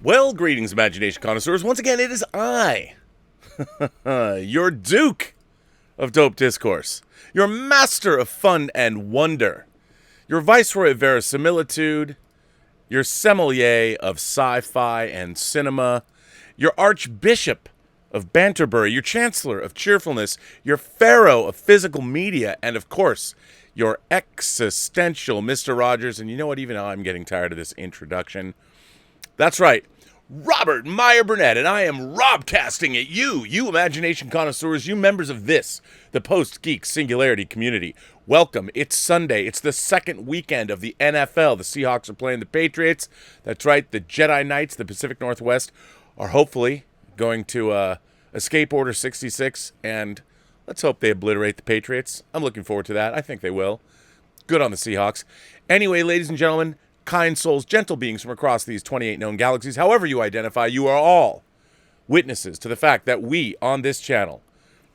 Well, greetings, Imagination Connoisseurs. Once again, it is I, your Duke of Dope Discourse, your master of fun and wonder, your viceroy of verisimilitude, your sommelier of sci-fi and cinema, your archbishop of Banterbury, your chancellor of cheerfulness, your pharaoh of physical media, and of course, your existential Mr. Rogers. And you know what? Even now I'm getting tired of this introduction. That's right. Robert Meyer Burnett, and I am robcasting at you Imagination Connoisseurs, you members of this, the Post-Geek Singularity community. Welcome. It's Sunday. It's the second weekend of the NFL. The Seahawks are playing the Patriots. That's right. The Jedi Knights, the Pacific Northwest, are hopefully going to escape Order 66, and let's hope they obliterate the Patriots. I'm looking forward to that. I think they will. Good on the Seahawks. Anyway, ladies and gentlemen, kind souls, gentle beings from across these 28 known galaxies, however you identify, you are all witnesses to the fact that we on this channel,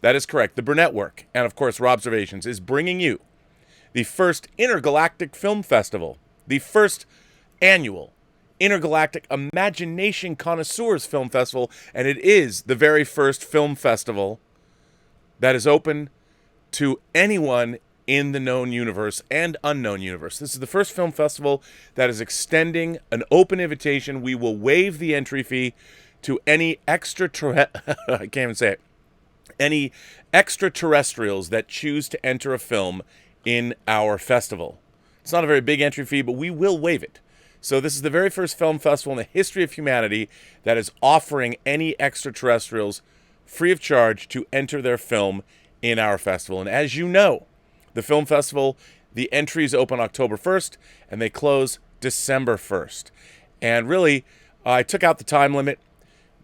that is correct, the Burnettwork, and of course Robservations, is bringing you the first Intergalactic Film Festival, the first annual Intergalactic Imagination Connoisseurs Film Festival, and it is the very first film festival that is open to anyone in the known universe and unknown universe. This is the first film festival that is extending an open invitation. We will waive the entry fee to any I can't even say it. Any extraterrestrials that choose to enter a film in our festival. It's not a very big entry fee, but we will waive it. So this is the very first film festival in the history of humanity that is offering any extraterrestrials free of charge to enter their film in our festival. And as you know, the film festival, the entries open October 1st, and they close December 1st. And really, I took out the time limit.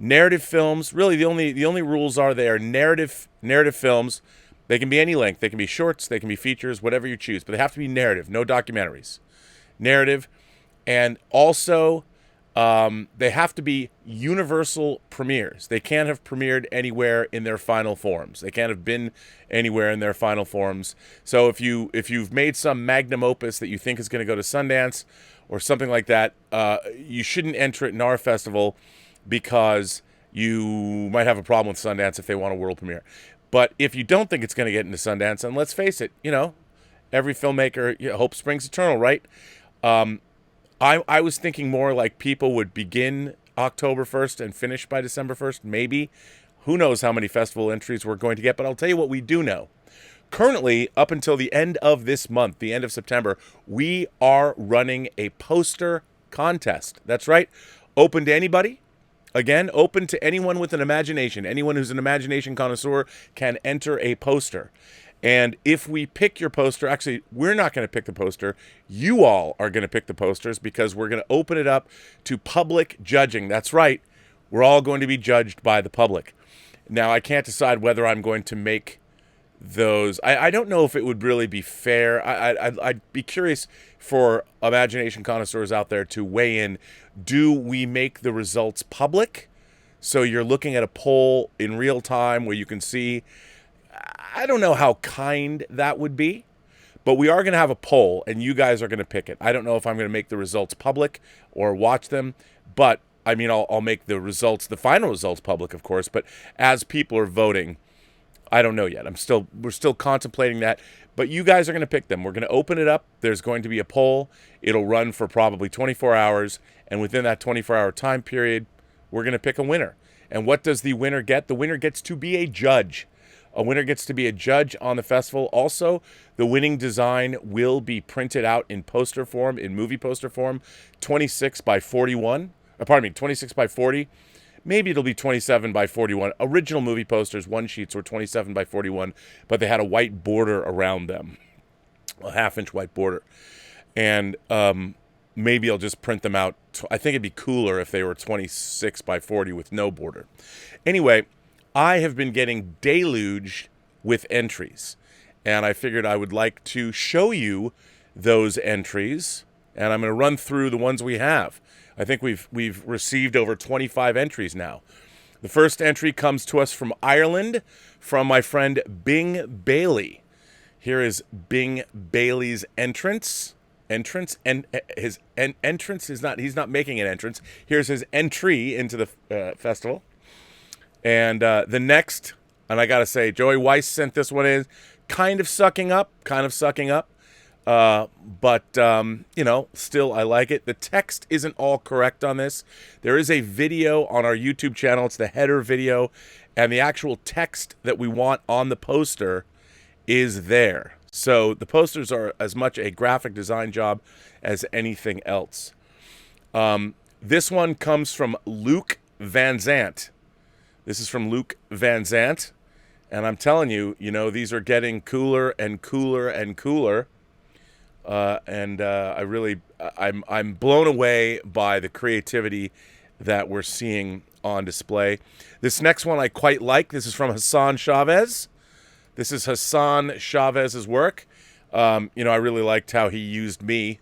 Narrative films, really the only rules are they are narrative films. They can be any length. They can be shorts, they can be features, whatever you choose. But they have to be narrative, no documentaries. Narrative. And also, they have to be universal premieres. They can't have premiered anywhere in their final forms. They can't have been anywhere in their final forms. So if you've made some magnum opus that you think is going to go to Sundance or something like that, you shouldn't enter it in our festival because you might have a problem with Sundance if they want a world premiere. But if you don't think it's going to get into Sundance, and let's face it, every filmmaker, hope springs eternal, right? I was thinking more like people would begin October 1st and finish by December 1st, maybe. Who knows how many festival entries we're going to get, but I'll tell you what we do know. Currently, up until the end of this month, the end of September, we are running a poster contest. That's right. Open to anybody. Again, open to anyone with an imagination. Anyone who's an imagination connoisseur can enter a poster. And if we pick your poster, actually, we're not going to pick the poster. You all are going to pick the posters because we're going to open it up to public judging. That's right. We're all going to be judged by the public. Now, I can't decide whether I'm going to make those. I don't know if it would really be fair. I'd be curious for imagination connoisseurs out there to weigh in. Do we make the results public? So you're looking at a poll in real time where you can see. I don't know how kind that would be, but we are going to have a poll, and you guys are going to pick it. I don't know if I'm going to make the results public or watch them, but, I mean, I'll make the final results public, of course, but as people are voting, I don't know yet. We're still contemplating that, but you guys are going to pick them. We're going to open it up. There's going to be a poll. It'll run for probably 24 hours, and within that 24-hour time period, we're going to pick a winner. And what does the winner get? The winner gets to be a judge. A winner gets to be a judge on the festival. Also, the winning design will be printed out in poster form, in movie poster form, 26 by 41. 26 by 40. Maybe it'll be 27 by 41. Original movie posters, one sheets were 27 by 41, but they had a white border around them, a half-inch white border. And maybe I'll just print them out. I think it'd be cooler if they were 26 by 40 with no border. Anyway, I have been getting deluged with entries, and I figured I would like to show you those entries, and I'm going to run through the ones we have. I think we've received over 25 entries now. The first entry comes to us from Ireland, from my friend Bing Bailey. Here is Bing Bailey's entrance. entrance, and his entrance is not. He's not making an entrance. Here's his entry into the festival. And the next, and I gotta say, Joey Weiss sent this one in, kind of sucking up. But still, I like it. The text isn't all correct on this. There is a video on our YouTube channel. It's the header video, and the actual text that we want on the poster is there. So the posters are as much a graphic design job as anything else. This one comes from Luke Van Zant. This is from Luke Van Zant. And I'm telling you, these are getting cooler and cooler and cooler. I'm blown away by the creativity that we're seeing on display. This next one I quite like. This is from Hassan Chavez. This is Hassan Chavez's work. I really liked how he used me.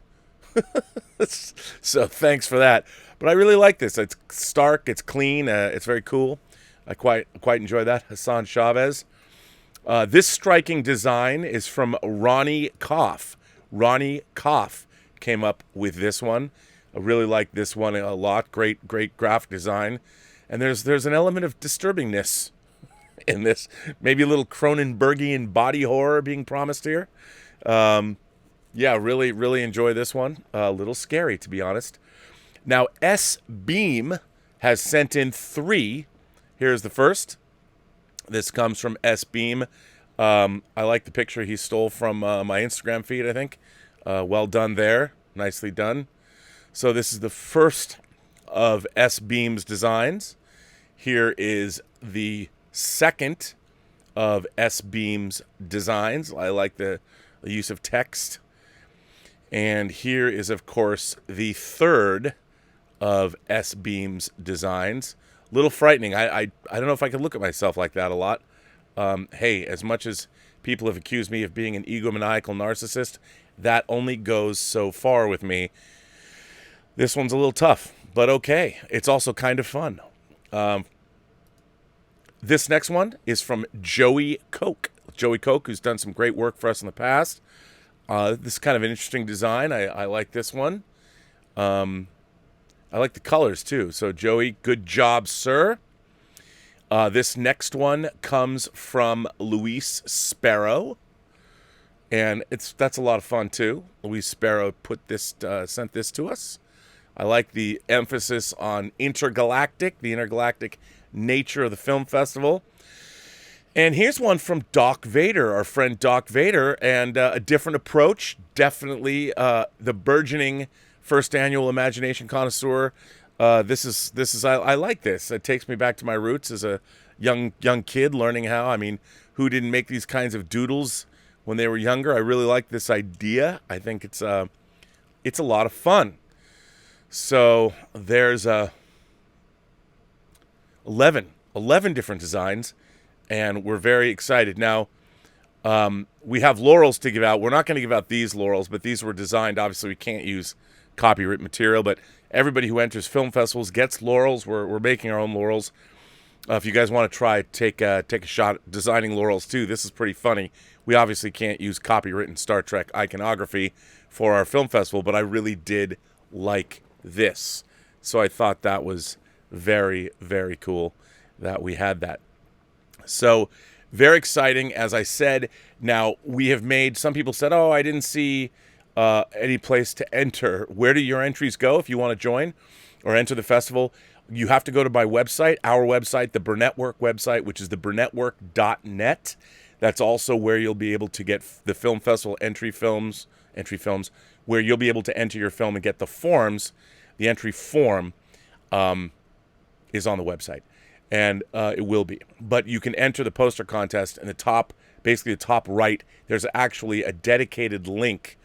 So thanks for that. But I really like this. It's stark. It's clean. It's very cool. I quite enjoy that. Hassan Chavez. This striking design is from Ronnie Koff. Ronnie Koff came up with this one. I really like this one a lot. Great graphic design. And there's an element of disturbingness in this. Maybe a little Cronenbergian body horror being promised here. Really enjoy this one. A little scary, to be honest. Now, S. Beam has sent in 3. Here's the first. This comes from S. Beam. I like the picture he stole from my Instagram feed, I think. Well done there. Nicely done. So this is the first of S. Beam's designs. Here is the second of S. Beam's designs. I like the use of text. And here is, of course, the third of S. Beam's designs. A little frightening. I don't know if I can look at myself like that a lot. Hey, as much as people have accused me of being an egomaniacal narcissist, that only goes so far with me. This one's a little tough, but okay. It's also kind of fun. This next one is from Joey Koch. Joey Koch, who's done some great work for us in the past. This is kind of an interesting design. I like this one. I like the colors, too. So, Joey, good job, sir. This next one comes from Luis Sparrow. And that's a lot of fun, too. Luis Sparrow sent this to us. I like the emphasis on intergalactic, the intergalactic nature of the film festival. And here's one from Doc Vader, our friend Doc Vader, and a different approach. Definitely the burgeoning first annual Imagination Connoisseur. This is I like this. It takes me back to my roots as a young kid learning how. I mean, who didn't make these kinds of doodles when they were younger? I really like this idea. I think it's a lot of fun. So there's 11 different designs, and we're very excited. Now, we have laurels to give out. We're not going to give out these laurels, but these were designed. Obviously, we can't use copyright material, but everybody who enters film festivals gets laurels. We're making our own laurels. If you guys want to try, take a shot at designing laurels too. This is pretty funny. We obviously can't use copywritten Star Trek iconography for our film festival, but I really did like this. So I thought that was very, very cool that we had that. So very exciting, as I said. Now, we have made, some people said, I didn't see any place to enter. Where do your entries go if you want to join or enter the festival? You have to go to my website, our website, the Burnettwork website, which is the Burnettwork.net. That's also where you'll be able to get the film festival entry films, where you'll be able to enter your film and get the forms. The entry form is on the website, and it will be. But you can enter the poster contest, and basically the top right, there's actually a dedicated link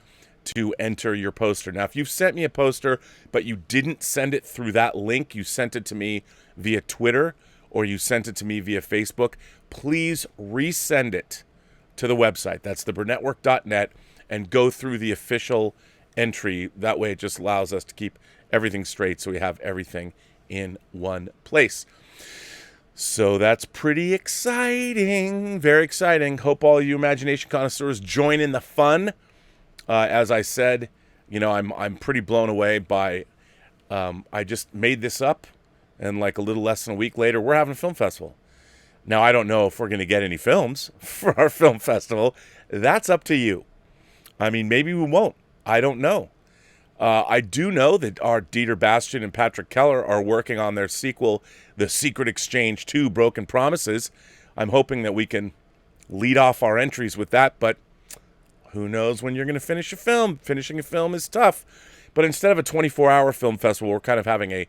to enter your poster. Now, if you've sent me a poster, but you didn't send it through that link, you sent it to me via Twitter, or you sent it to me via Facebook, please resend it to the website. That's the Burnettwork.net, and go through the official entry. That way it just allows us to keep everything straight, so we have everything in one place. So that's pretty exciting. Very exciting. Hope all you Imagination Connoisseurs join in the fun. As I said, I'm pretty blown away by. I just made this up, and like a little less than a week later, we're having a film festival. Now, I don't know if we're going to get any films for our film festival. That's up to you. I mean, maybe we won't. I don't know. I do know that our Dieter Bastian and Patrick Keller are working on their sequel, The Secret Exchange 2, Broken Promises. I'm hoping that we can lead off our entries with that, but who knows when you're going to finish a film. Finishing a film is tough. But instead of a 24-hour film festival, we're kind of having a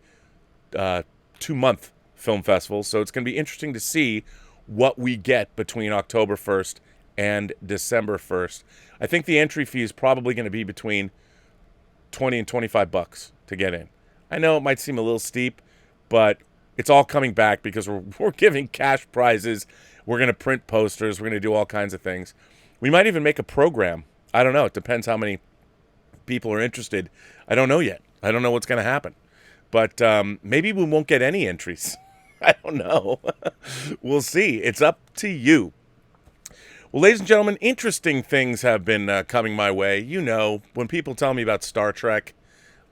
2-month film festival. So it's going to be interesting to see what we get between October 1st and December 1st. I think the entry fee is probably going to be between $20 and $25 to get in. I know it might seem a little steep, but it's all coming back because we're giving cash prizes. We're going to print posters. We're going to do all kinds of things. We might even make a program. I don't know. It depends how many people are interested. I don't know yet. I don't know what's going to happen. But maybe we won't get any entries. I don't know. We'll see. It's up to you. Well, ladies and gentlemen, interesting things have been coming my way. When people tell me about Star Trek,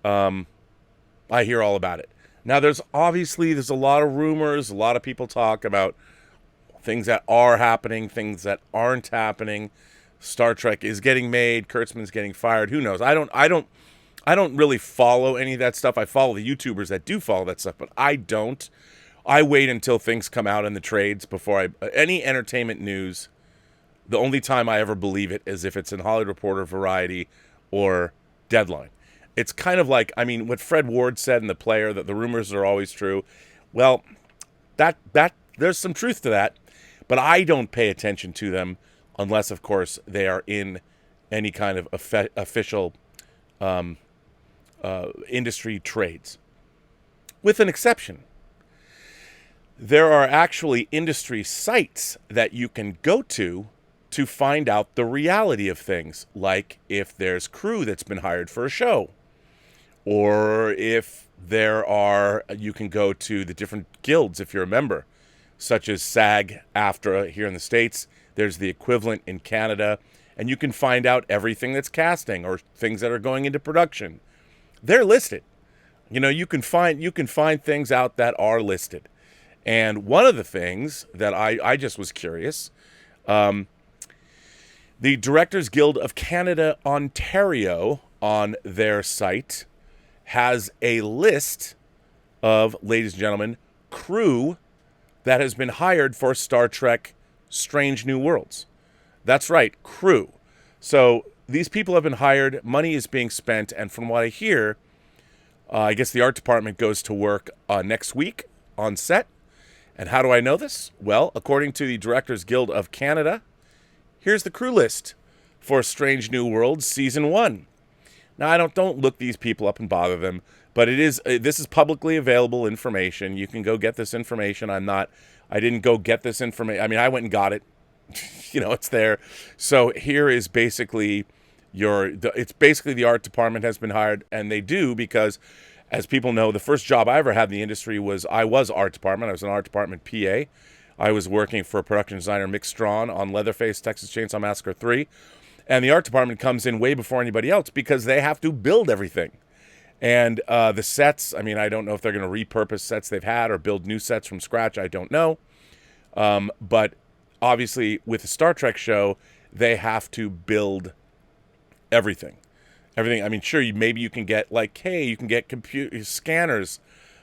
I hear all about it. Now, there's a lot of rumors. A lot of people talk about things that are happening, things that aren't happening. Star Trek is getting made. Kurtzman's getting fired. Who knows? I don't really follow any of that stuff. I follow the YouTubers that do follow that stuff, but I don't. I wait until things come out in the trades before any entertainment news. The only time I ever believe it is if it's in Hollywood Reporter, Variety, or Deadline. It's kind of like, what Fred Ward said in The Player, that the rumors are always true. Well, that there's some truth to that, but I don't pay attention to them unless, of course, they are in any kind of official industry trades. With an exception. There are actually industry sites that you can go to find out the reality of things, like if there's crew that's been hired for a show, or if you can go to the different guilds if you're a member, such as SAG-AFTRA here in the States. There's the equivalent in Canada, and you can find out everything that's casting or things that are going into production. They're listed. You can find things out that are listed. And one of the things that I just was curious, the Directors Guild of Canada, Ontario, on their site, has a list of, ladies and gentlemen, crew that has been hired for Star Trek Strange New Worlds. That's right, crew. So these people have been hired, money is being spent, and from what I hear, I guess the art department goes to work next week on set. And how do I know this? Well, according to the Directors Guild of Canada, here's the crew list for Strange New Worlds Season 1. Now, I don't look these people up and bother them, but this is publicly available information. You can go get this information. I didn't go get this information. I went and got it. It's there. So here is basically the art department has been hired, and they do because, as people know, the first job I ever had in the industry was art department. I was an art department PA. I was working for production designer Mick Strawn on Leatherface, Texas Chainsaw Massacre 3. And the art department comes in way before anybody else because they have to build everything. And the sets, I don't know if they're going to repurpose sets they've had or build new sets from scratch. I don't know. But obviously, with the Star Trek show, they have to build everything. Sure, maybe you can get, you can get computer scanners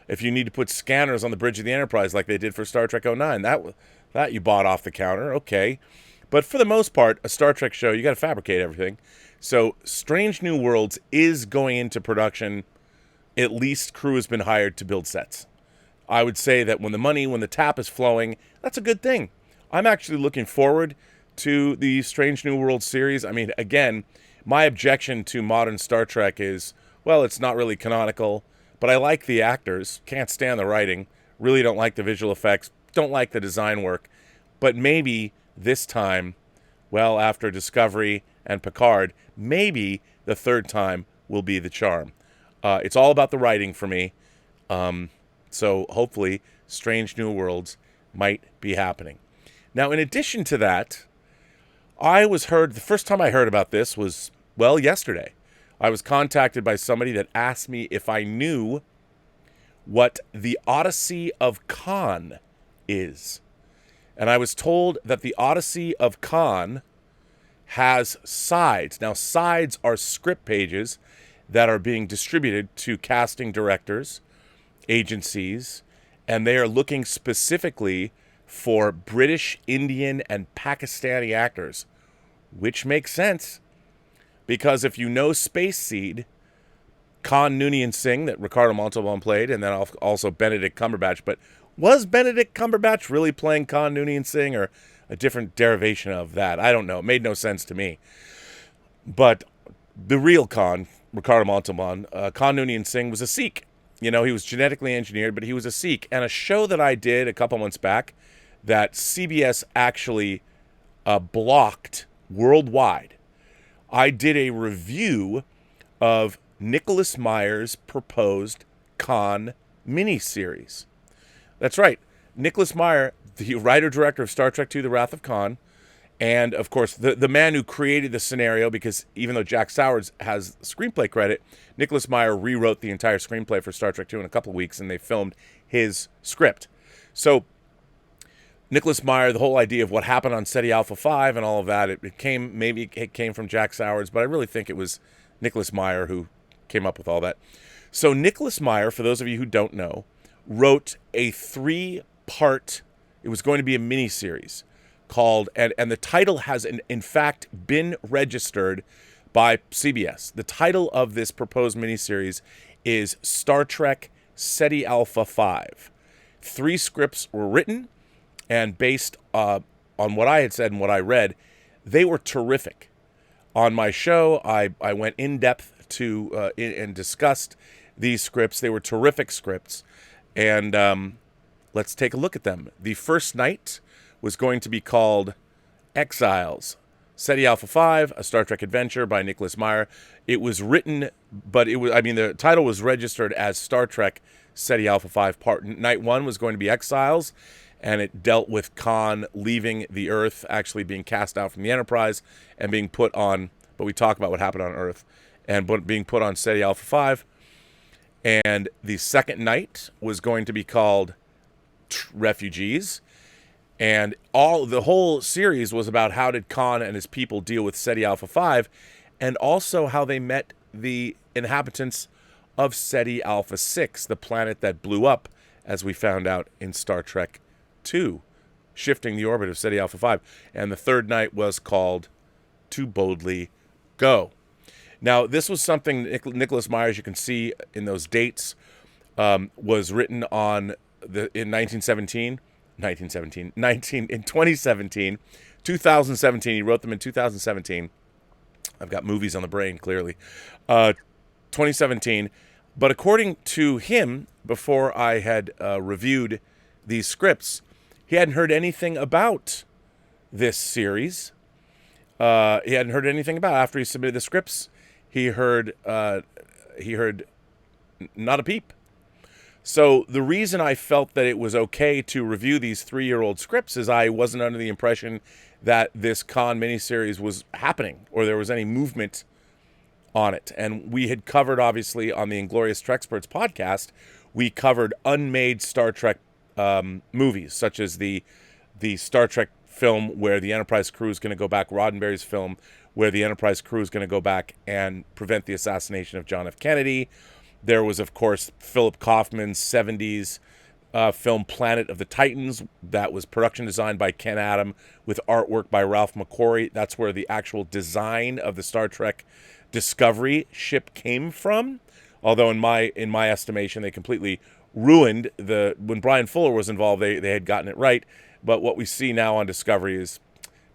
if you need to put scanners on the bridge of the Enterprise like they did for Star Trek 09. That you bought off the counter, okay. But for the most part, a Star Trek show, you got to fabricate everything. So Strange New Worlds is going into production. At least crew has been hired to build sets. I would say that when the tap is flowing, that's a good thing. I'm actually looking forward to the Strange New Worlds series. Again, my objection to modern Star Trek is, well, it's not really canonical, but I like the actors, can't stand the writing, really don't like the visual effects, don't like the design work. But maybe this time, well, after Discovery and Picard, maybe the third time will be the charm. It's all about the writing for me. So hopefully Strange New Worlds might be happening. Now, in addition to that, the first time I heard about this was, well, yesterday. I was contacted by somebody that asked me if I knew what the Odyssey of Khan is. And I was told that the Odyssey of Khan has sides. Now, sides are script pages that are being distributed to casting directors, agencies, and they are looking specifically for British, Indian, and Pakistani actors, which makes sense because if you know Space Seed, Khan Noonien Singh that Ricardo Montalban played, and then also Benedict Cumberbatch, but was Benedict Cumberbatch really playing Khan Noonien Singh or a different derivation of that? I don't know. It made no sense to me. But the real Khan, Ricardo Montalban, Khan Noonien Singh was a Sikh. You know, he was genetically engineered, but he was a Sikh. And a show that I did a couple months back that CBS actually blocked worldwide, I did a review of Nicholas Meyer's proposed Khan miniseries. That's right. Nicholas Meyer, the writer-director of Star Trek II, The Wrath of Khan, and, of course, the man who created the scenario, because even though Jack Sowers has screenplay credit, Nicholas Meyer rewrote the entire screenplay for Star Trek II in a couple of weeks, and they filmed his script. So, Nicholas Meyer, the whole idea of what happened on SETI Alpha 5 and all of that, it came from Jack Sowers, but I really think it was Nicholas Meyer who came up with all that. So, Nicholas Meyer, for those of you who don't know, wrote a 3-part, it was going to be a miniseries called, and the title has in fact been registered by CBS. The title of this proposed miniseries is Star Trek SETI Alpha 5. 3 scripts were written, and based on what I had said and what I read, they were terrific. On my show, I went in depth to and discussed these scripts. They were terrific scripts, and let's take a look at them. The first night was going to be called Exiles, SETI Alpha 5, a Star Trek adventure by Nicholas Meyer. It was written, but the title was registered as Star Trek SETI Alpha 5 Night 1 was going to be Exiles, and it dealt with Khan leaving the Earth, actually being cast out from the Enterprise and being put on, but we talk about what happened on Earth, and being put on SETI Alpha 5. And the second night was going to be called Refugees. And the whole series was about how did Khan and his people deal with SETI Alpha 5, and also how they met the inhabitants of SETI Alpha 6, the planet that blew up, as we found out in Star Trek II, shifting the orbit of SETI Alpha 5. And the third night was called To Boldly Go. Now, this was something Nicholas Meyer, as you can see in those dates, was written in 2017, 2017. He wrote them in 2017. I've got movies on the brain, clearly. 2017. But according to him, before I had reviewed these scripts, he hadn't heard anything about this series. He hadn't heard anything about it. After he submitted the scripts, he heard not a peep. So the reason I felt that it was okay to review these 3-year-old scripts is I wasn't under the impression that this Khan miniseries was happening or there was any movement on it. And we had covered, obviously, on the Inglorious Treksperts podcast, we covered unmade Star Trek movies, such as the Star Trek film where the Enterprise crew is going to go back, Roddenberry's film where the Enterprise crew is going to go back and prevent the assassination of John F. Kennedy. There was, of course, Philip Kaufman's 70s film Planet of the Titans that was production designed by Ken Adam with artwork by Ralph McQuarrie. That's where the actual design of the Star Trek Discovery ship came from. Although in my estimation, they completely ruined when Brian Fuller was involved, they had gotten it right. But what we see now on Discovery is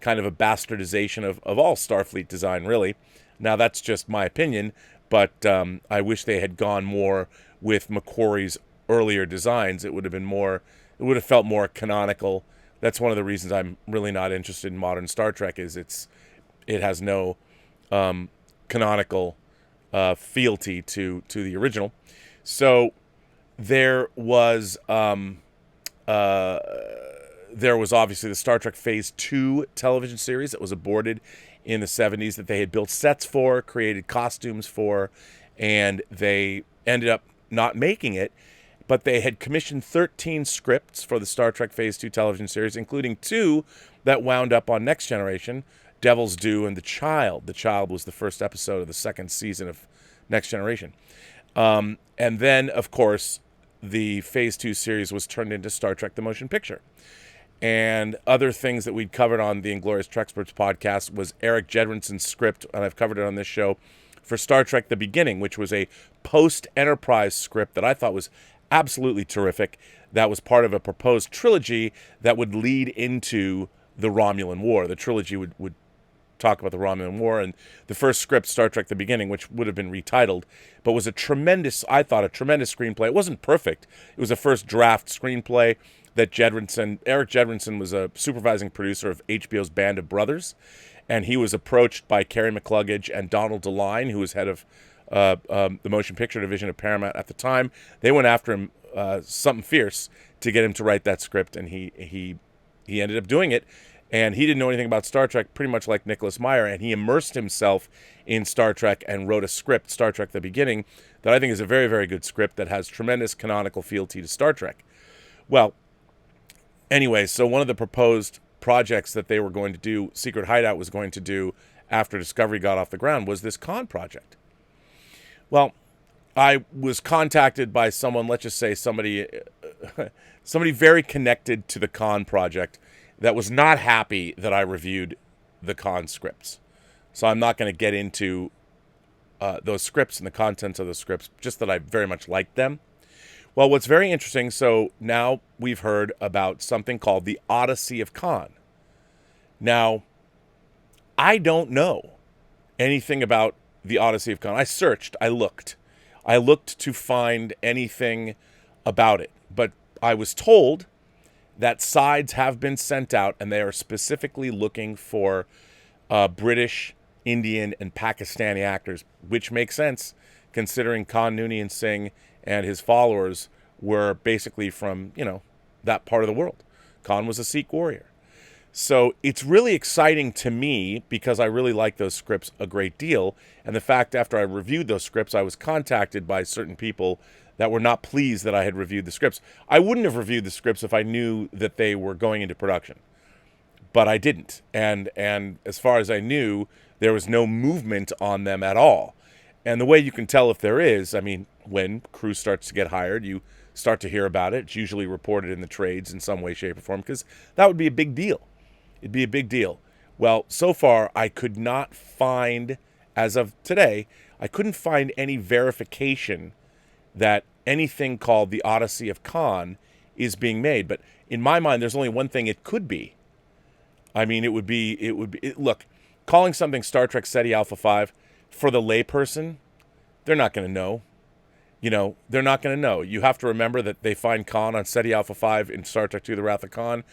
kind of a bastardization of all Starfleet design, really. Now, that's just my opinion, but I wish they had gone more with McQuarrie's earlier designs. It would have felt more canonical. That's one of the reasons I'm really not interested in modern Star Trek, is it has no canonical fealty to the original. So there was there was obviously the Star Trek Phase 2 television series that was aborted in the 70s that they had built sets for, created costumes for, and they ended up not making it. But they had commissioned 13 scripts for the Star Trek Phase 2 television series, including 2 that wound up on Next Generation, Devil's Due and The Child. The Child was the first episode of the second season of Next Generation. And then, of course, the Phase 2 series was turned into Star Trek The Motion Picture. And other things that we'd covered on the Inglorious Treksperts podcast was Eric Jedrinson's script, and I've covered it on this show, for Star Trek The Beginning, which was a post-Enterprise script that I thought was absolutely terrific. That was part of a proposed trilogy that would lead into the Romulan War. The trilogy would talk about the Romulan War, and the first script, Star Trek The Beginning, which would have been retitled, but was I thought, a tremendous screenplay. It wasn't perfect. It was a first draft screenplay that Eric Jedrinson was a supervising producer of HBO's Band of Brothers, and he was approached by Carey McCluggage and Donald DeLine, who was head of the motion picture division of Paramount at the time. They went after him something fierce to get him to write that script, and he ended up doing it. And he didn't know anything about Star Trek, pretty much like Nicholas Meyer, and he immersed himself in Star Trek and wrote a script, Star Trek The Beginning, that I think is a very, very good script that has tremendous canonical fealty to Star Trek. Well, anyway, so one of the proposed projects that they were going to do, Secret Hideout was going to do after Discovery got off the ground, was this Khan project. Well, I was contacted by someone, let's just say somebody very connected to the Khan project that was not happy that I reviewed the Khan scripts. So I'm not going to get into those scripts and the contents of the scripts, just that I very much liked them. Well, what's very interesting, so now we've heard about something called the Odyssey of Khan. Now, I don't know anything about the Odyssey of Khan. I searched, I looked to find anything about it, but I was told that sides have been sent out and they are specifically looking for British, Indian, and Pakistani actors, which makes sense considering Khan Noonien Singh and his followers were basically from, that part of the world. Khan was a Sikh warrior. So it's really exciting to me because I really like those scripts a great deal. And the fact after I reviewed those scripts, I was contacted by certain people that were not pleased that I had reviewed the scripts. I wouldn't have reviewed the scripts if I knew that they were going into production. But I didn't. And as far as I knew, there was no movement on them at all. And the way you can tell if there is, when crew starts to get hired, you start to hear about it. It's usually reported in the trades in some way, shape, or form, because that would be a big deal. It'd be a big deal. Well, so far, I could not find, as of today, I couldn't find any verification that anything called the Odyssey of Khan is being made. But in my mind, there's only one thing it could be. Look, calling something Star Trek SETI Alpha 5, for the layperson, they're not going to know. They're not going to know. You have to remember that they find Khan on SETI Alpha 5 in Star Trek II, The Wrath of Khan,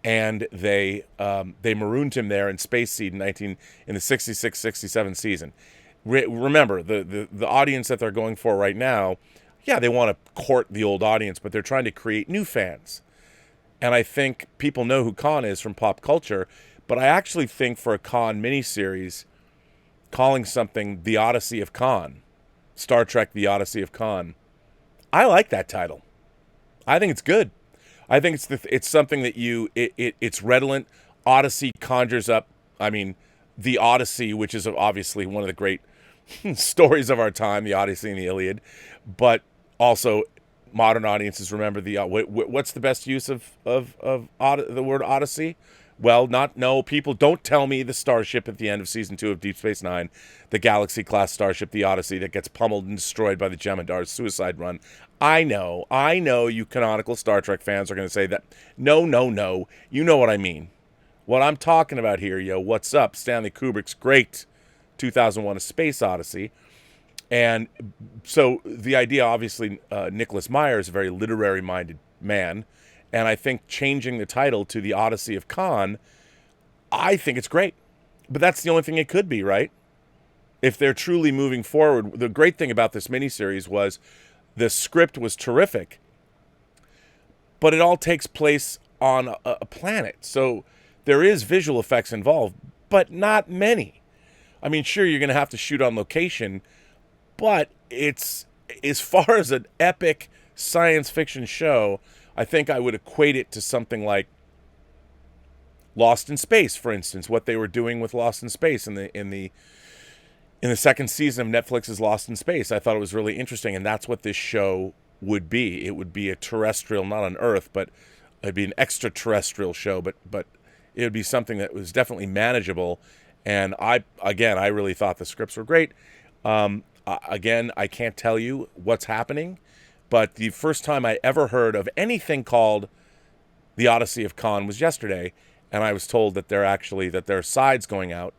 and they marooned him there in Space Seed in the 66-67 season. Remember, the audience that they're going for right now, yeah, they want to court the old audience, but they're trying to create new fans. And I think people know who Khan is from pop culture, but I actually think for a Khan miniseries, calling something The Odyssey of Khan, Star Trek The Odyssey of Khan, I like that title. I think it's good. I think it's something that it's redolent. Odyssey conjures up, the Odyssey, which is obviously one of the great stories of our time, the Odyssey and the Iliad, but also modern audiences remember what's the best use of the word Odyssey? Well, people don't tell me the starship at the end of season 2 of Deep Space Nine, the Galaxy-class starship, the Odyssey, that gets pummeled and destroyed by the Jemadar's suicide run. I know you canonical Star Trek fans are going to say that. No, you know what I mean. What I'm talking about here, what's up? Stanley Kubrick's great 2001: A Space Odyssey. And so the idea, obviously, Nicholas Meyer is a very literary-minded man, and I think changing the title to The Odyssey of Khan, I think it's great. But that's the only thing it could be, right? If they're truly moving forward, the great thing about this miniseries was the script was terrific, but it all takes place on a planet. So there is visual effects involved, but not many. I mean, sure, you're going to have to shoot on location, but it's, as far as an epic science fiction show, I think I would equate it to something like Lost in Space, for instance, what they were doing with Lost in Space in the second season of Netflix's Lost in Space. I thought it was really interesting, and that's what this show would be. It would be a terrestrial, not on Earth, but it'd be an extraterrestrial show, but it would be something that was definitely manageable. And I really thought the scripts were great. Again, I can't tell you what's happening, but the first time I ever heard of anything called the Odyssey of Khan was yesterday, and I was told that there are sides going out,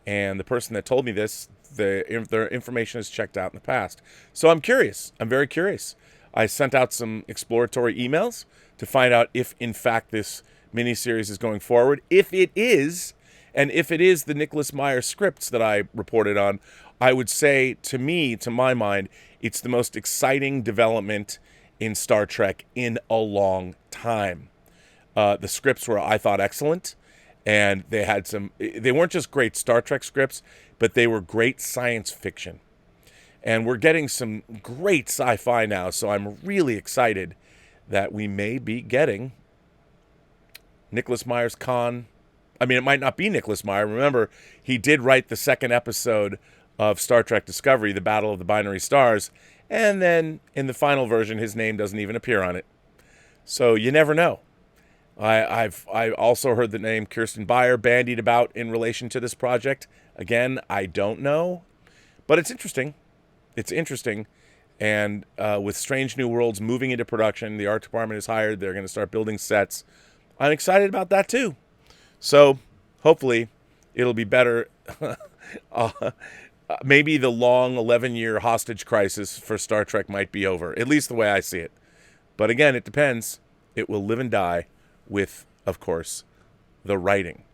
and the person that told me this, their information is checked out in the past. So I'm curious. I'm very curious. I sent out some exploratory emails to find out if, in fact, this miniseries is going forward. If it is, and if it is the Nicholas Meyer scripts that I reported on, I would say, to my mind, it's the most exciting development in Star Trek in a long time. The scripts were, I thought, excellent, and they weren't just great Star Trek scripts, but they were great science fiction. And we're getting some great sci-fi now, so I'm really excited that we may be getting Nicholas Meyer's Khan. I mean, it might not be Nicholas Meyer. Remember, he did write the second episode of Star Trek Discovery, The Battle of the Binary Stars, and then in the final version, his name doesn't even appear on it. So you never know. I also heard the name Kirsten Beyer bandied about in relation to this project. Again, I don't know, but it's interesting. It's interesting. And with Strange New Worlds moving into production, the art department is hired. They're going to start building sets. I'm excited about that too. So hopefully it'll be better. Maybe the long 11-year hostage crisis for Star Trek might be over, at least the way I see it. But again, it depends. It will live and die with, of course, the writing.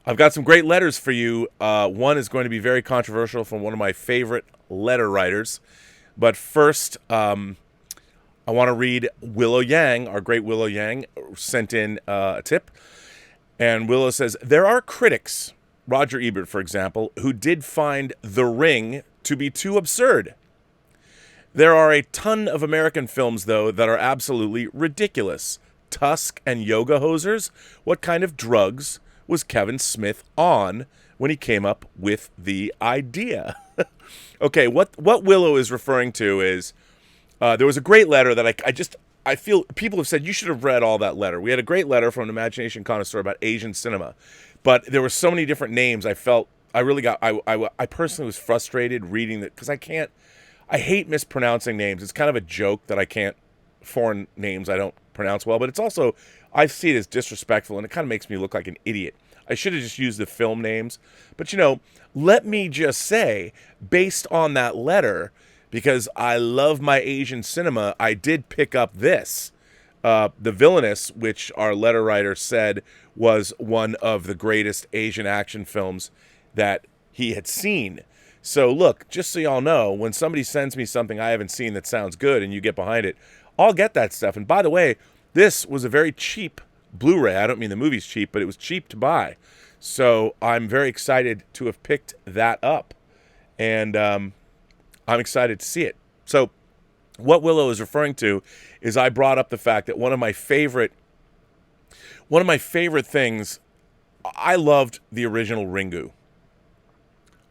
I've got some great letters for you. One is going to be very controversial from one of my favorite letter writers. But first, I want to read Willow Yang. Our great Willow Yang sent in a tip. And Willow says, there are critics, Roger Ebert, for example, who did find The Ring to be too absurd. There are a ton of American films, though, that are absolutely ridiculous. Tusk and Yoga Hosers? What kind of drugs was Kevin Smith on when he came up with the idea? Okay, what Willow is referring to is there was a great letter that I feel people have said you should have read all that letter. We had a great letter from an Imagination Connoisseur about Asian cinema, but there were so many different names. I personally was frustrated reading that because I hate mispronouncing names. It's kind of a joke that foreign names I don't pronounce well, but it's also, I see it as disrespectful, and it kind of makes me look like an idiot. I should have just used the film names. But, let me just say, based on that letter, because I love my Asian cinema, I did pick up this. The Villainous, which our letter writer said was one of the greatest Asian action films that he had seen. So look, just so y'all know, when somebody sends me something I haven't seen that sounds good and you get behind it, I'll get that stuff. And by the way, this was a very cheap Blu-ray. I don't mean the movie's cheap, but it was cheap to buy. So I'm very excited to have picked that up. And I'm excited to see it. So what Willow is referring to is I brought up the fact that one of my favorite things, I loved the original Ringu,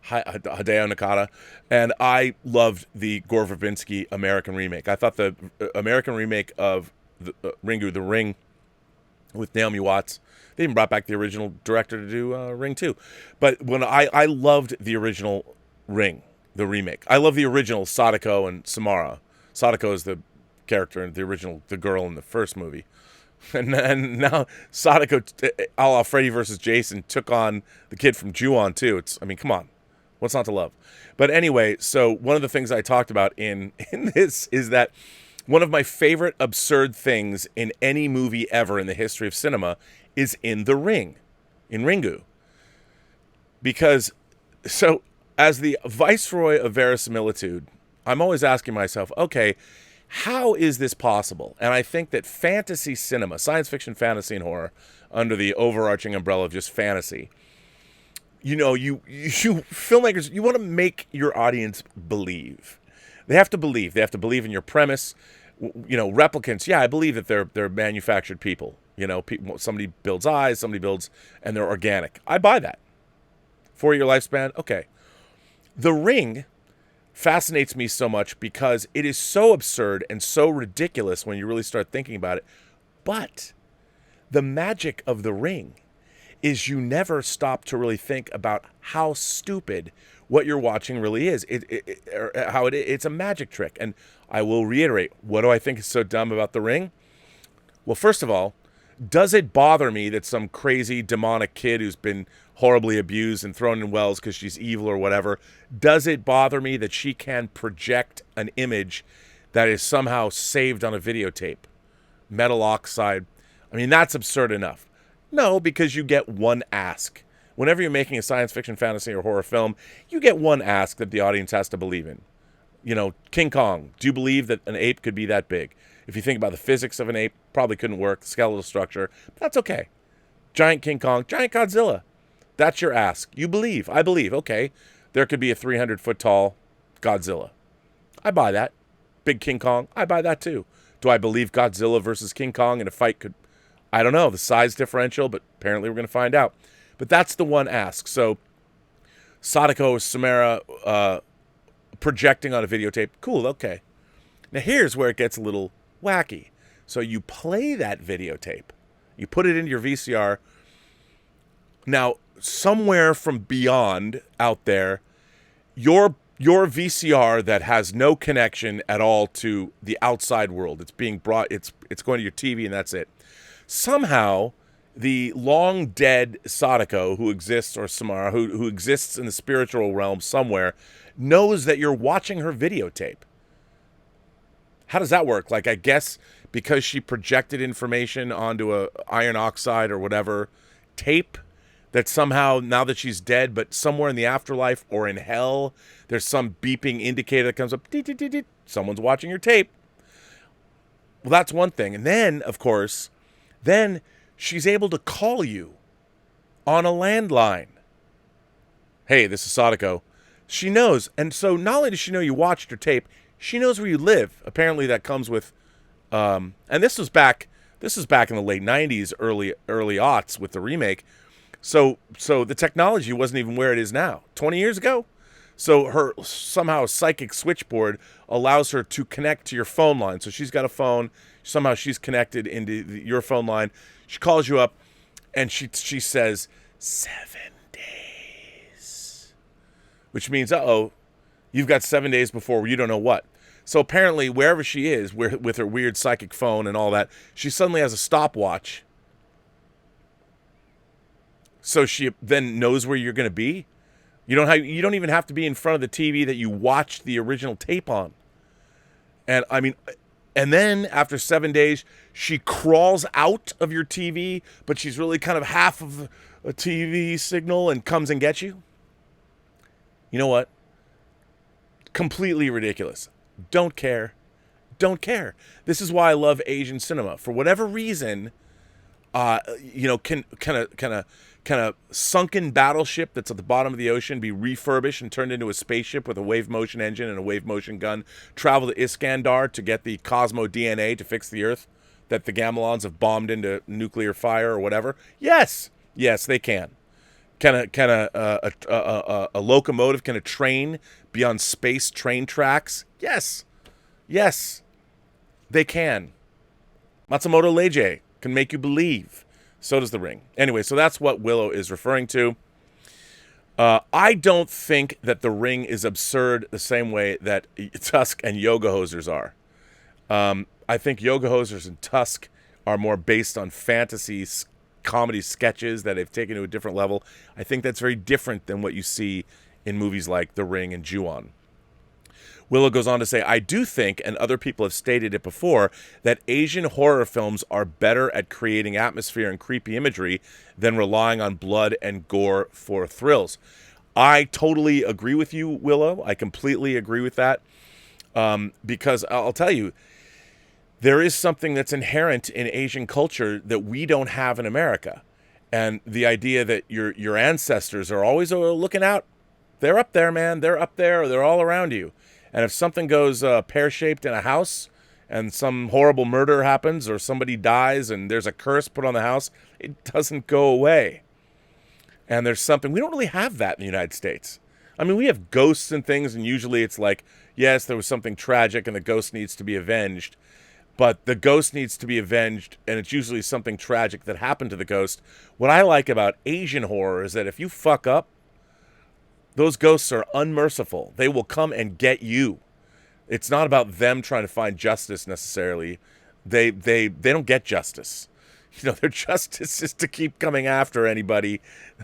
Hideo Nakata, and I loved the Gore Verbinski American remake. I thought the American remake of the Ringu, The Ring, with Naomi Watts, they even brought back the original director to do Ring 2. But when I loved the original Ring, the remake. I love the original Sadako and Samara. Sadako is the character in the original, the girl in the first movie. And now Sadako, a la Freddy versus Jason, took on the kid from Ju-On too. Come on. What's not to love? But anyway, so one of the things I talked about in this is that one of my favorite absurd things in any movie ever in the history of cinema is in The Ring, in Ringu. Because, as the viceroy of verisimilitude, I'm always asking myself, okay, how is this possible? And I think that fantasy cinema, science fiction, fantasy, and horror, under the overarching umbrella of just fantasy, you filmmakers, you want to make your audience believe. They have to believe. They have to believe in your premise. Replicants. Yeah, I believe that they're manufactured people. Somebody builds eyes, and they're organic. I buy that. 4-year lifespan. Okay. The Ring fascinates me so much because it is so absurd and so ridiculous when you really start thinking about it. But the magic of The Ring is you never stop to really think about how stupid what you're watching really is. It's a magic trick. And I will reiterate, what do I think is so dumb about The Ring? Well, first of all, does it bother me that some crazy demonic kid who's been horribly abused and thrown in wells because she's evil or whatever, does it bother me that she can project an image that is somehow saved on a videotape? Metal oxide. I mean, that's absurd enough. No, because you get one ask. Whenever you're making a science fiction, fantasy, or horror film, you get one ask that the audience has to believe in. King Kong. Do you believe that an ape could be that big? If you think about the physics of an ape, probably couldn't work. The skeletal structure, but that's okay. Giant King Kong, giant Godzilla. That's your ask. You believe. I believe. Okay, there could be a 300-foot tall Godzilla. I buy that. Big King Kong. I buy that too. Do I believe Godzilla versus King Kong in a fight could... I don't know. The size differential, but apparently we're going to find out. But that's the one ask. So, Sadako Samara projecting on a videotape. Cool, okay. Now here's where it gets a little wacky. So you play that videotape. You put it into your VCR. Now, somewhere from beyond out there, your VCR that has no connection at all to the outside world. It's being brought, it's going to your TV and that's it. Somehow, the long dead Sadako who exists, or Samara, who exists in the spiritual realm somewhere, knows that you're watching her videotape. How does that work? Like, I guess because she projected information onto a iron oxide or whatever tape, that somehow, now that she's dead, but somewhere in the afterlife or in hell, there's some beeping indicator that comes up. Someone's watching your tape. Well, that's one thing. And then, of course, she's able to call you on a landline. Hey, this is Sadako. She knows. And so not only does she know you watched her tape, she knows where you live. Apparently that comes with, and this was back in the late 90s, early aughts with the remake. So the technology wasn't even where it is now, 20 years ago. So her somehow psychic switchboard allows her to connect to your phone line. So she's got a phone. Somehow she's connected into your phone line. She calls you up, and she says 7 days, which means you've got 7 days before you don't know what. So apparently wherever she is, with her weird psychic phone and all that, she suddenly has a stopwatch. So she then knows where you're going to be. You don't even have to be in front of the TV that you watched the original tape on. And I mean, and then after 7 days, she crawls out of your TV, but she's really kind of half of a TV signal and comes and gets you. You know what? Completely ridiculous. Don't care. This is why I love Asian cinema. For whatever reason, can a sunken battleship that's at the bottom of the ocean be refurbished and turned into a spaceship with a wave motion engine and a wave motion gun, travel to Iskandar to get the Cosmo DNA to fix the Earth that the Gamelons have bombed into nuclear fire or whatever? Yes, they can. Can a locomotive, can a train be on space train tracks? Yes, they can. Matsumoto Leiji can make you believe. So does The Ring. Anyway, so that's what Willow is referring to. I don't think that The Ring is absurd the same way that Tusk and Yoga Hosers are. I think Yoga Hosers and Tusk are more based on fantasy comedy sketches that they've taken to a different level. I think that's very different than what you see in movies like The Ring and Ju-on. Willow goes on to say, I do think, and other people have stated it before, that Asian horror films are better at creating atmosphere and creepy imagery than relying on blood and gore for thrills. I totally agree with you, Willow. I completely agree with that. Because I'll tell you, there is something that's inherent in Asian culture that we don't have in America. And the idea that your ancestors are always looking out. They're up there, man. They're up there, or they're all around you. And if something goes pear-shaped in a house and some horrible murder happens or somebody dies and there's a curse put on the house, it doesn't go away. And there's something, we don't really have that in the United States. I mean, we have ghosts and things, and usually it's like, yes, there was something tragic and the ghost needs to be avenged. But the ghost needs to be avenged, and it's usually something tragic that happened to the ghost. What I like about Asian horror is that if you fuck up, those ghosts are unmerciful. They will come and get you. It's not about them trying to find justice necessarily. They don't get justice. You know, their justice is to keep coming after anybody.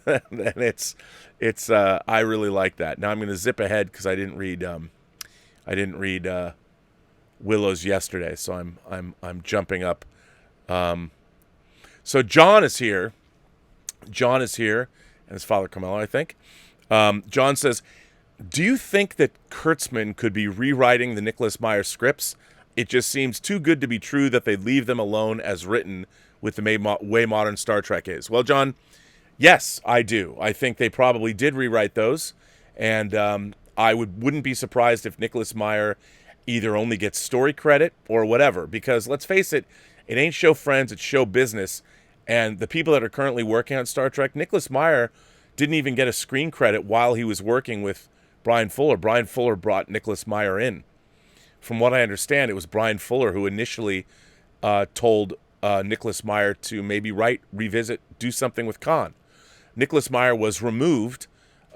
And it's I really like that. Now I'm going to zip ahead because I didn't read Willow's yesterday, so I'm jumping up. So John is here. John is here, and his father Carmelo, I think. John says, do you think that Kurtzman could be rewriting the Nicholas Meyer scripts? It just seems too good to be true that they'd leave them alone as written with the way modern Star Trek is. Well, John, yes, I do. I think they probably did rewrite those, and I wouldn't be surprised if Nicholas Meyer either only gets story credit or whatever, because let's face it, it ain't show friends, it's show business. And the people that are currently working on Star Trek, Nicholas Meyer didn't even get a screen credit while he was working with Brian Fuller. Brian Fuller brought Nicholas Meyer in. From what I understand, it was Brian Fuller who initially told Nicholas Meyer to maybe revisit, do something with Khan. Nicholas Meyer was removed.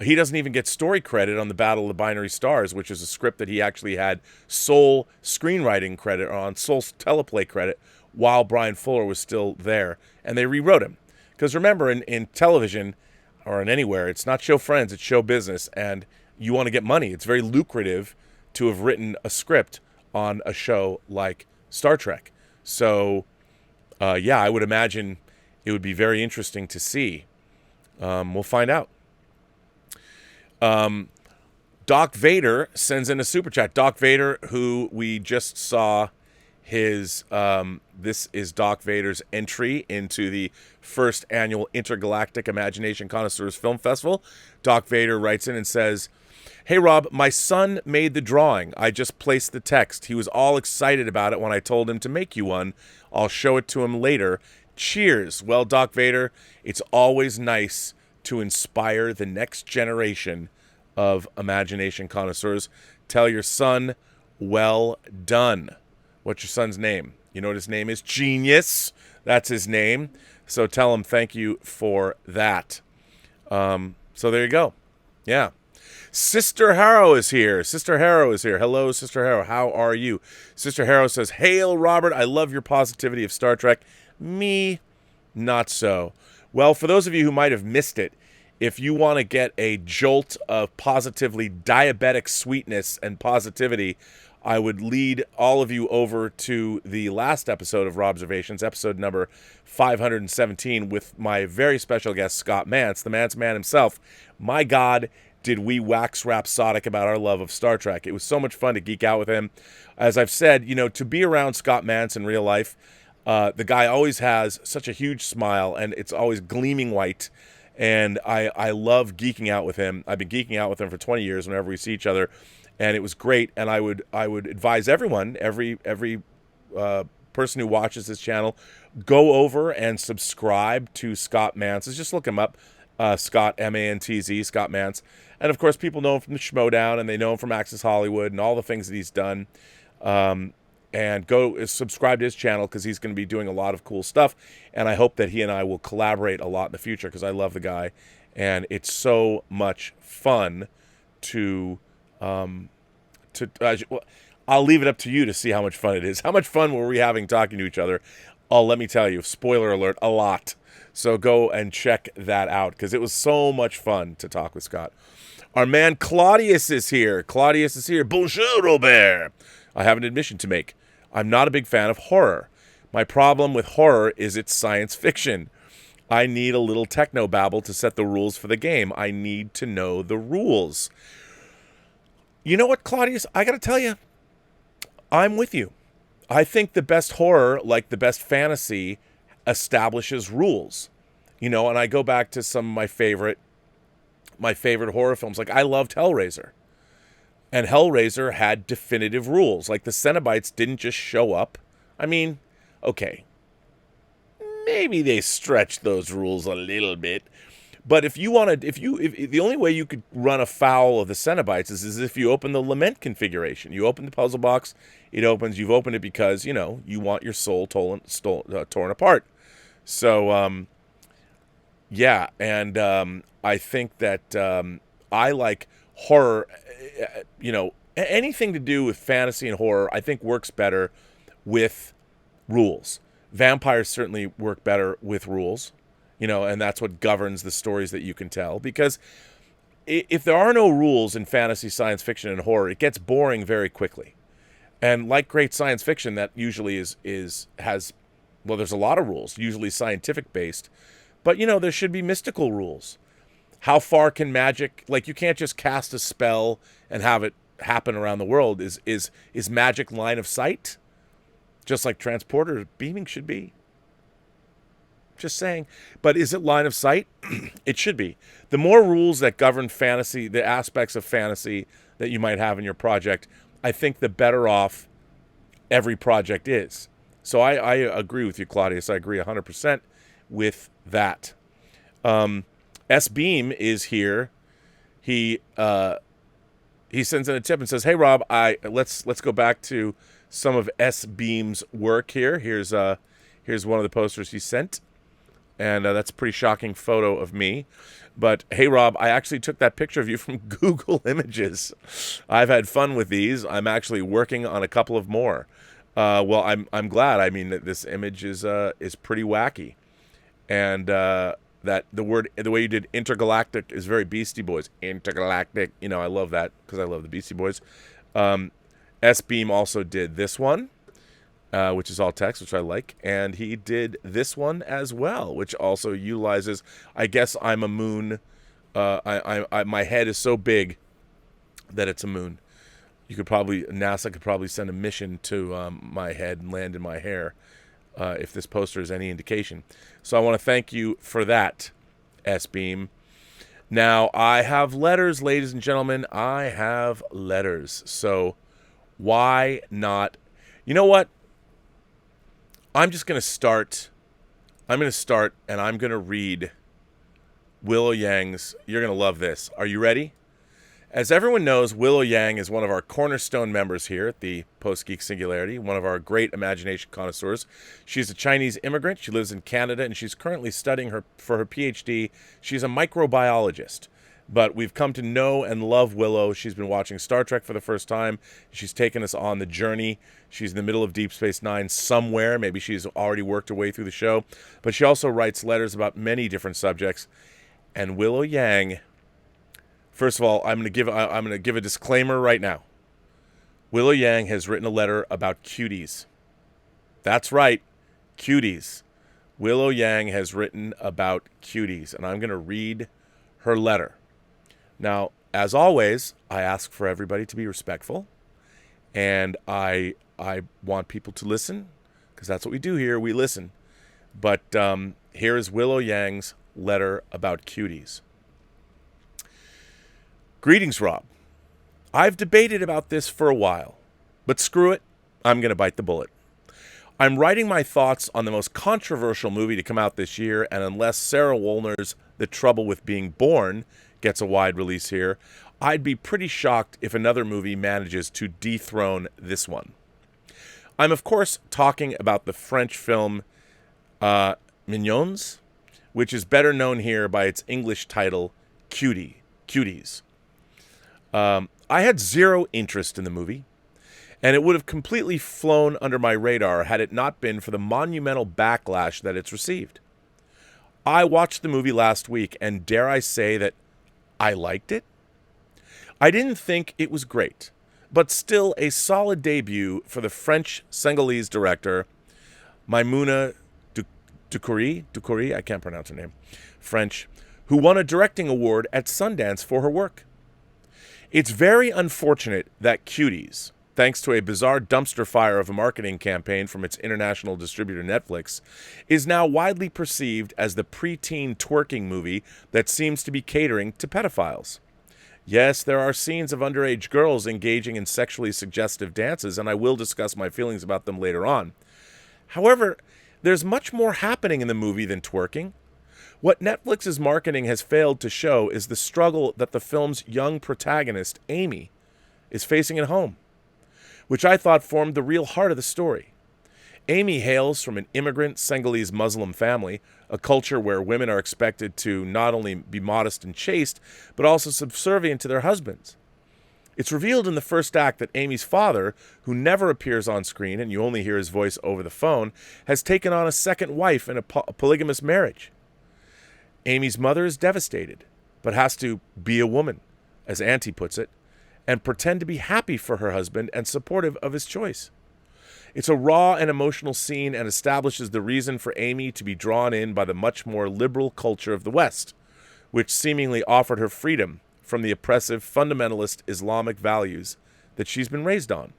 He doesn't even get story credit on the Battle of the Binary Stars, which is a script that he actually had sole screenwriting credit on, sole teleplay credit, while Brian Fuller was still there. And they rewrote him. Because remember, in television, or in anywhere, it's not show friends, it's show business. And you want to get money. It's very lucrative to have written a script on a show like Star Trek. So, yeah, I would imagine it would be very interesting to see. We'll find out. Doc Vader sends in a super chat. Doc Vader, who we just saw his, this is Doc Vader's entry into the first annual Intergalactic Imagination Connoisseurs Film Festival. Doc Vader writes in and says, "Hey Rob, my son made the drawing. I just placed the text. He was all excited about it when I told him to make you one. I'll show it to him later. Cheers." Well, Doc Vader, it's always nice to inspire the next generation of Imagination Connoisseurs. Tell your son, well done. What's your son's name? You know what his name is? Genius. That's his name. So tell him thank you for that. So there you go. Yeah. Sister Harrow is here. Sister Harrow is here. Hello, Sister Harrow. How are you? Sister Harrow says, "Hail, Robert. I love your positivity of Star Trek. Me, not so." Well, for those of you who might have missed it, if you want to get a jolt of positively diabetic sweetness and positivity, I would lead all of you over to the last episode of Robservations, episode number 517, with my very special guest, Scott Mance, the Mance Man himself. My God, did we wax rhapsodic about our love of Star Trek. It was so much fun to geek out with him. As I've said, you know, to be around Scott Mance in real life, the guy always has such a huge smile, and it's always gleaming white. And I love geeking out with him. I've been geeking out with him for 20 years whenever we see each other, and it was great. And I would advise everyone, every person who watches this channel, go over and subscribe to Scott Mance. Just look him up, Scott, M-A-N-T-Z, Scott Mance. And of course, people know him from the Schmodown, and they know him from Access Hollywood and all the things that he's done. And go subscribe to his channel because he's going to be doing a lot of cool stuff. And I hope that he and I will collaborate a lot in the future because I love the guy. And it's so much fun to I'll leave it up to you to see how much fun it is. How much fun were we having talking to each other? Oh, let me tell you, spoiler alert, a lot. So go and check that out because it was so much fun to talk with Scott. Our man Claudius is here. Claudius is here. Bonjour, Robert. I have an admission to make. I'm not a big fan of horror. My problem with horror is it's science fiction. I need a little technobabble to set the rules for the game. I need to know the rules. You know what, Claudius? I got to tell you, I'm with you. I think the best horror, like the best fantasy, establishes rules. And I go back to some of my favorite horror films. Like I loved Hellraiser. And Hellraiser had definitive rules. Like the Cenobites didn't just show up. I mean, okay, maybe they stretched those rules a little bit. But if the only way you could run afoul of the Cenobites is if you open the lament configuration. You open the puzzle box, you've opened it because, you want your soul torn apart. So, yeah, and I think that I like horror, anything to do with fantasy and horror, I think works better with rules. Vampires certainly work better with rules. And that's what governs the stories that you can tell. Because if there are no rules in fantasy, science fiction, and horror, it gets boring very quickly. And like great science fiction, that usually there's a lot of rules, usually scientific based. But, there should be mystical rules. How far can magic, like you can't just cast a spell and have it happen around the world. Is magic line of sight? Just like transporter beaming should be. Just saying. But is it line of sight? It should be. The more rules that govern fantasy, the aspects of fantasy that you might have in your project, I think the better off every project is. So I agree with you, Claudius. I agree 100% with that. S Beam is here. He sends in a tip and says, "Hey Rob, let's go back to some of S Beam's work here. Here's one of the posters he sent." And that's a pretty shocking photo of me. But, hey, Rob, I actually took that picture of you from Google Images. I've had fun with these. I'm actually working on a couple of more. Well, I'm glad. I mean, this image is pretty wacky. And that the way you did Intergalactic is very Beastie Boys. Intergalactic. I love that because I love the Beastie Boys. S-Beam also did this one. Which is all text, which I like. And he did this one as well, which also utilizes, I guess I'm a moon. My head is so big that it's a moon. NASA could probably send a mission to my head and land in my hair if this poster is any indication. So I want to thank you for that, S-Beam. Now, I have letters, ladies and gentlemen. I have letters. So why not? You know what? I'm just going to start. I'm going to start, and I'm going to read Willow Yang's. You're going to love this. Are you ready? As everyone knows, Willow Yang is one of our cornerstone members here at the Post-Geek Singularity, one of our great Imagination Connoisseurs. She's a Chinese immigrant. She lives in Canada, and she's currently studying for her PhD. She's a microbiologist. But we've come to know and love Willow. She's been watching Star Trek for the first time. She's taken us on the journey. She's in the middle of Deep Space Nine somewhere. Maybe she's already worked her way through the show. But she also writes letters about many different subjects. And Willow Yang, first of all, I'm going to give a disclaimer right now. Willow Yang has written a letter about cuties. That's right, cuties. Willow Yang has written about cuties. And I'm going to read her letter. Now, as always, I ask for everybody to be respectful, and I want people to listen, because that's what we do here, we listen. But here is Willow Yang's letter about cuties. Greetings, Rob. I've debated about this for a while, but screw it, I'm going to bite the bullet. I'm writing my thoughts on the most controversial movie to come out this year, and unless Sarah Wollner's The Trouble with Being Born gets a wide release here, I'd be pretty shocked if another movie manages to dethrone this one. I'm, of course, talking about the French film Mignons, which is better known here by its English title, Cuties. I had zero interest in the movie, and it would have completely flown under my radar had it not been for the monumental backlash that it's received. I watched the movie last week, and dare I say that I liked it? I didn't think it was great, but still a solid debut for the French Senegalese director, Maïmouna Doucouré, I can't pronounce her name, French, who won a directing award at Sundance for her work. It's very unfortunate that Cuties, thanks to a bizarre dumpster fire of a marketing campaign from its international distributor Netflix, is now widely perceived as the preteen twerking movie that seems to be catering to pedophiles. Yes, there are scenes of underage girls engaging in sexually suggestive dances, and I will discuss my feelings about them later on. However, there's much more happening in the movie than twerking. What Netflix's marketing has failed to show is the struggle that the film's young protagonist, Amy, is facing at home, which I thought formed the real heart of the story. Amy hails from an immigrant Senegalese Muslim family, a culture where women are expected to not only be modest and chaste, but also subservient to their husbands. It's revealed in the first act that Amy's father, who never appears on screen and you only hear his voice over the phone, has taken on a second wife in a polygamous marriage. Amy's mother is devastated, but has to be a woman, as Auntie puts it, and pretend to be happy for her husband and supportive of his choice. It's a raw and emotional scene and establishes the reason for Amy to be drawn in by the much more liberal culture of the West, which seemingly offered her freedom from the oppressive fundamentalist Islamic values that she's been raised on.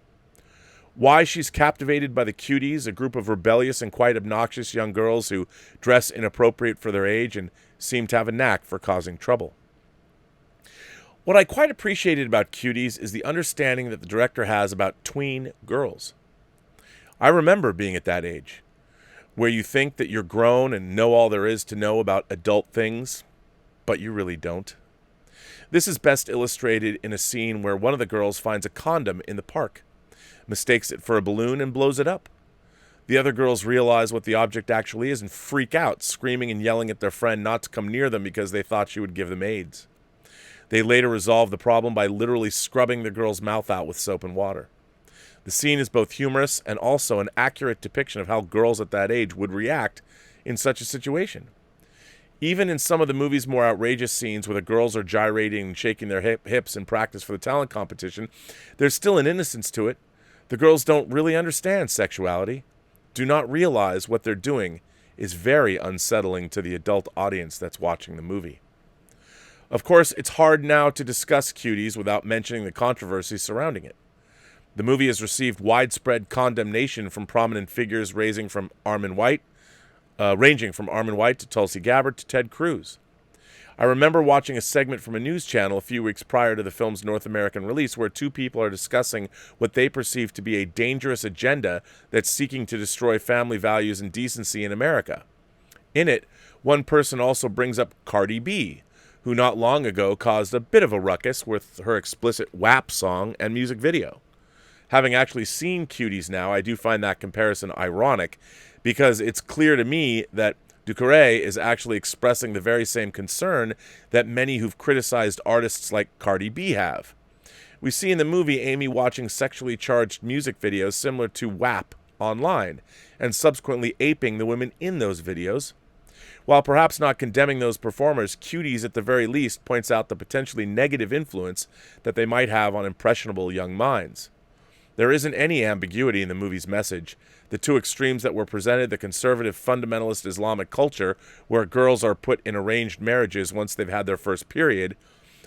Why she's captivated by the Cuties, a group of rebellious and quite obnoxious young girls who dress inappropriate for their age and seem to have a knack for causing trouble. What I quite appreciated about Cuties is the understanding that the director has about tween girls. I remember being at that age, where you think that you're grown and know all there is to know about adult things, but you really don't. This is best illustrated in a scene where one of the girls finds a condom in the park, mistakes it for a balloon, and blows it up. The other girls realize what the object actually is and freak out, screaming and yelling at their friend not to come near them because they thought she would give them AIDS. They later resolve the problem by literally scrubbing the girl's mouth out with soap and water. The scene is both humorous and also an accurate depiction of how girls at that age would react in such a situation. Even in some of the movie's more outrageous scenes where the girls are gyrating and shaking their hips in practice for the talent competition, there's still an innocence to it. The girls don't really understand sexuality, do not realize what they're doing is very unsettling to the adult audience that's watching the movie. Of course, it's hard now to discuss Cuties without mentioning the controversy surrounding it. The movie has received widespread condemnation from prominent figures ranging from Armin White to Tulsi Gabbard to Ted Cruz. I remember watching a segment from a news channel a few weeks prior to the film's North American release where two people are discussing what they perceive to be a dangerous agenda that's seeking to destroy family values and decency in America. In it, one person also brings up Cardi B, who not long ago caused a bit of a ruckus with her explicit WAP song and music video. Having actually seen Cuties now, I do find that comparison ironic because it's clear to me that Ducouré is actually expressing the very same concern that many who've criticized artists like Cardi B have. We see in the movie Amy watching sexually charged music videos similar to WAP online and subsequently aping the women in those videos. While perhaps not condemning those performers, Cuties at the very least points out the potentially negative influence that they might have on impressionable young minds. There isn't any ambiguity in the movie's message. The two extremes that were presented, the conservative fundamentalist Islamic culture, where girls are put in arranged marriages once they've had their first period,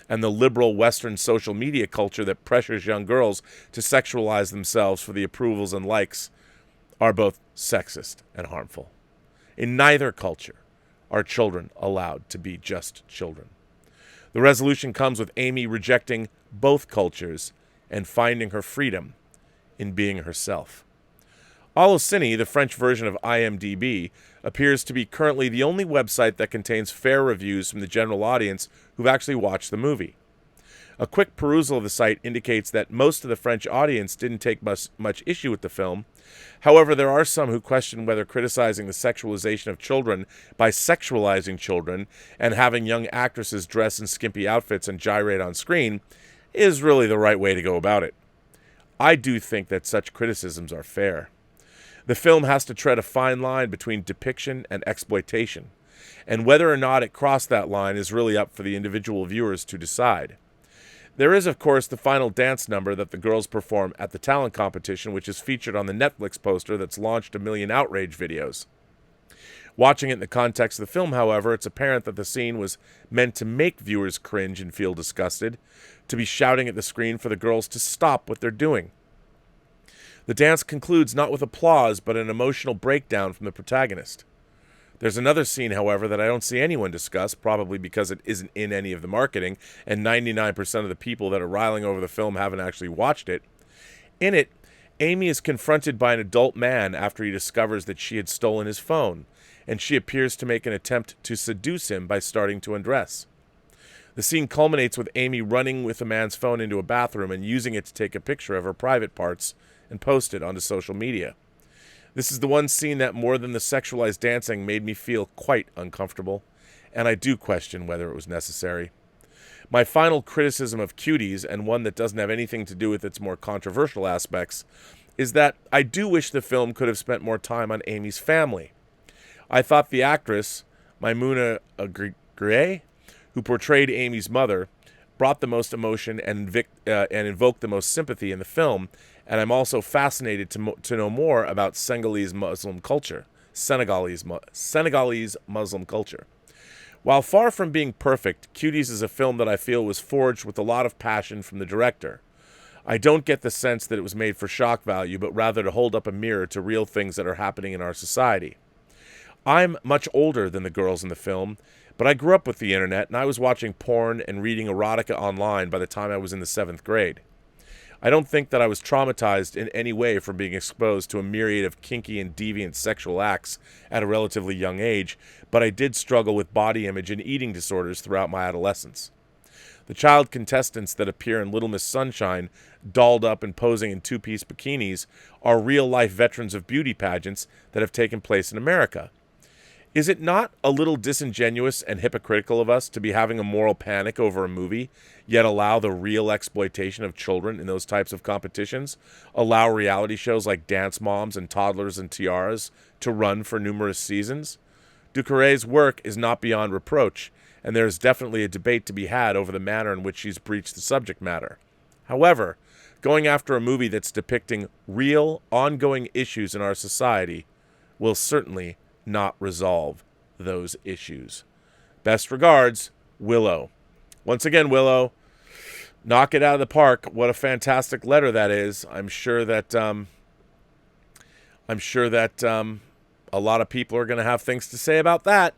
and the liberal Western social media culture that pressures young girls to sexualize themselves for the approvals and likes, are both sexist and harmful. In neither culture are children allowed to be just children. The resolution comes with Amy rejecting both cultures and finding her freedom in being herself. Allociné, the French version of IMDb, appears to be currently the only website that contains fair reviews from the general audience who've actually watched the movie. A quick perusal of the site indicates that most of the French audience didn't take much issue with the film. However, there are some who question whether criticizing the sexualization of children by sexualizing children and having young actresses dress in skimpy outfits and gyrate on screen is really the right way to go about it. I do think that such criticisms are fair. The film has to tread a fine line between depiction and exploitation, and whether or not it crossed that line is really up for the individual viewers to decide. There is, of course, the final dance number that the girls perform at the talent competition, which is featured on the Netflix poster that's launched 1 million outrage videos. Watching it in the context of the film, however, it's apparent that the scene was meant to make viewers cringe and feel disgusted, to be shouting at the screen for the girls to stop what they're doing. The dance concludes not with applause, but an emotional breakdown from the protagonist. There's another scene, however, that I don't see anyone discuss, probably because it isn't in any of the marketing, and 99% of the people that are riling over the film haven't actually watched it. In it, Amy is confronted by an adult man after he discovers that she had stolen his phone, and she appears to make an attempt to seduce him by starting to undress. The scene culminates with Amy running with the man's phone into a bathroom and using it to take a picture of her private parts and post it onto social media. This is the one scene that, more than the sexualized dancing, made me feel quite uncomfortable, and I do question whether it was necessary. My final criticism of Cuties, and one that doesn't have anything to do with its more controversial aspects, is that I do wish the film could have spent more time on Amy's family. I thought the actress, Maimouna Gray, who portrayed Amy's mother, brought the most emotion and invoked the most sympathy in the film, and I'm also fascinated to know more about Senegalese Muslim culture. Senegalese Muslim culture. While far from being perfect, Cuties is a film that I feel was forged with a lot of passion from the director. I don't get the sense that it was made for shock value, but rather to hold up a mirror to real things that are happening in our society. I'm much older than the girls in the film, but I grew up with the internet, and I was watching porn and reading erotica online by the time I was in the 7th grade. I don't think that I was traumatized in any way from being exposed to a myriad of kinky and deviant sexual acts at a relatively young age, but I did struggle with body image and eating disorders throughout my adolescence. The child contestants that appear in Little Miss Sunshine, dolled up and posing in two-piece bikinis, are real-life veterans of beauty pageants that have taken place in America. Is it not a little disingenuous and hypocritical of us to be having a moral panic over a movie, yet allow the real exploitation of children in those types of competitions, allow reality shows like Dance Moms and Toddlers and Tiaras to run for numerous seasons? Ducourt's work is not beyond reproach, and there is definitely a debate to be had over the manner in which she's breached the subject matter. However, going after a movie that's depicting real, ongoing issues in our society will certainly not resolve those issues. Best regards, Willow. Once again, Willow, knock it out of the park. What a fantastic letter that is. I'm sure that a lot of people are going to have things to say about that.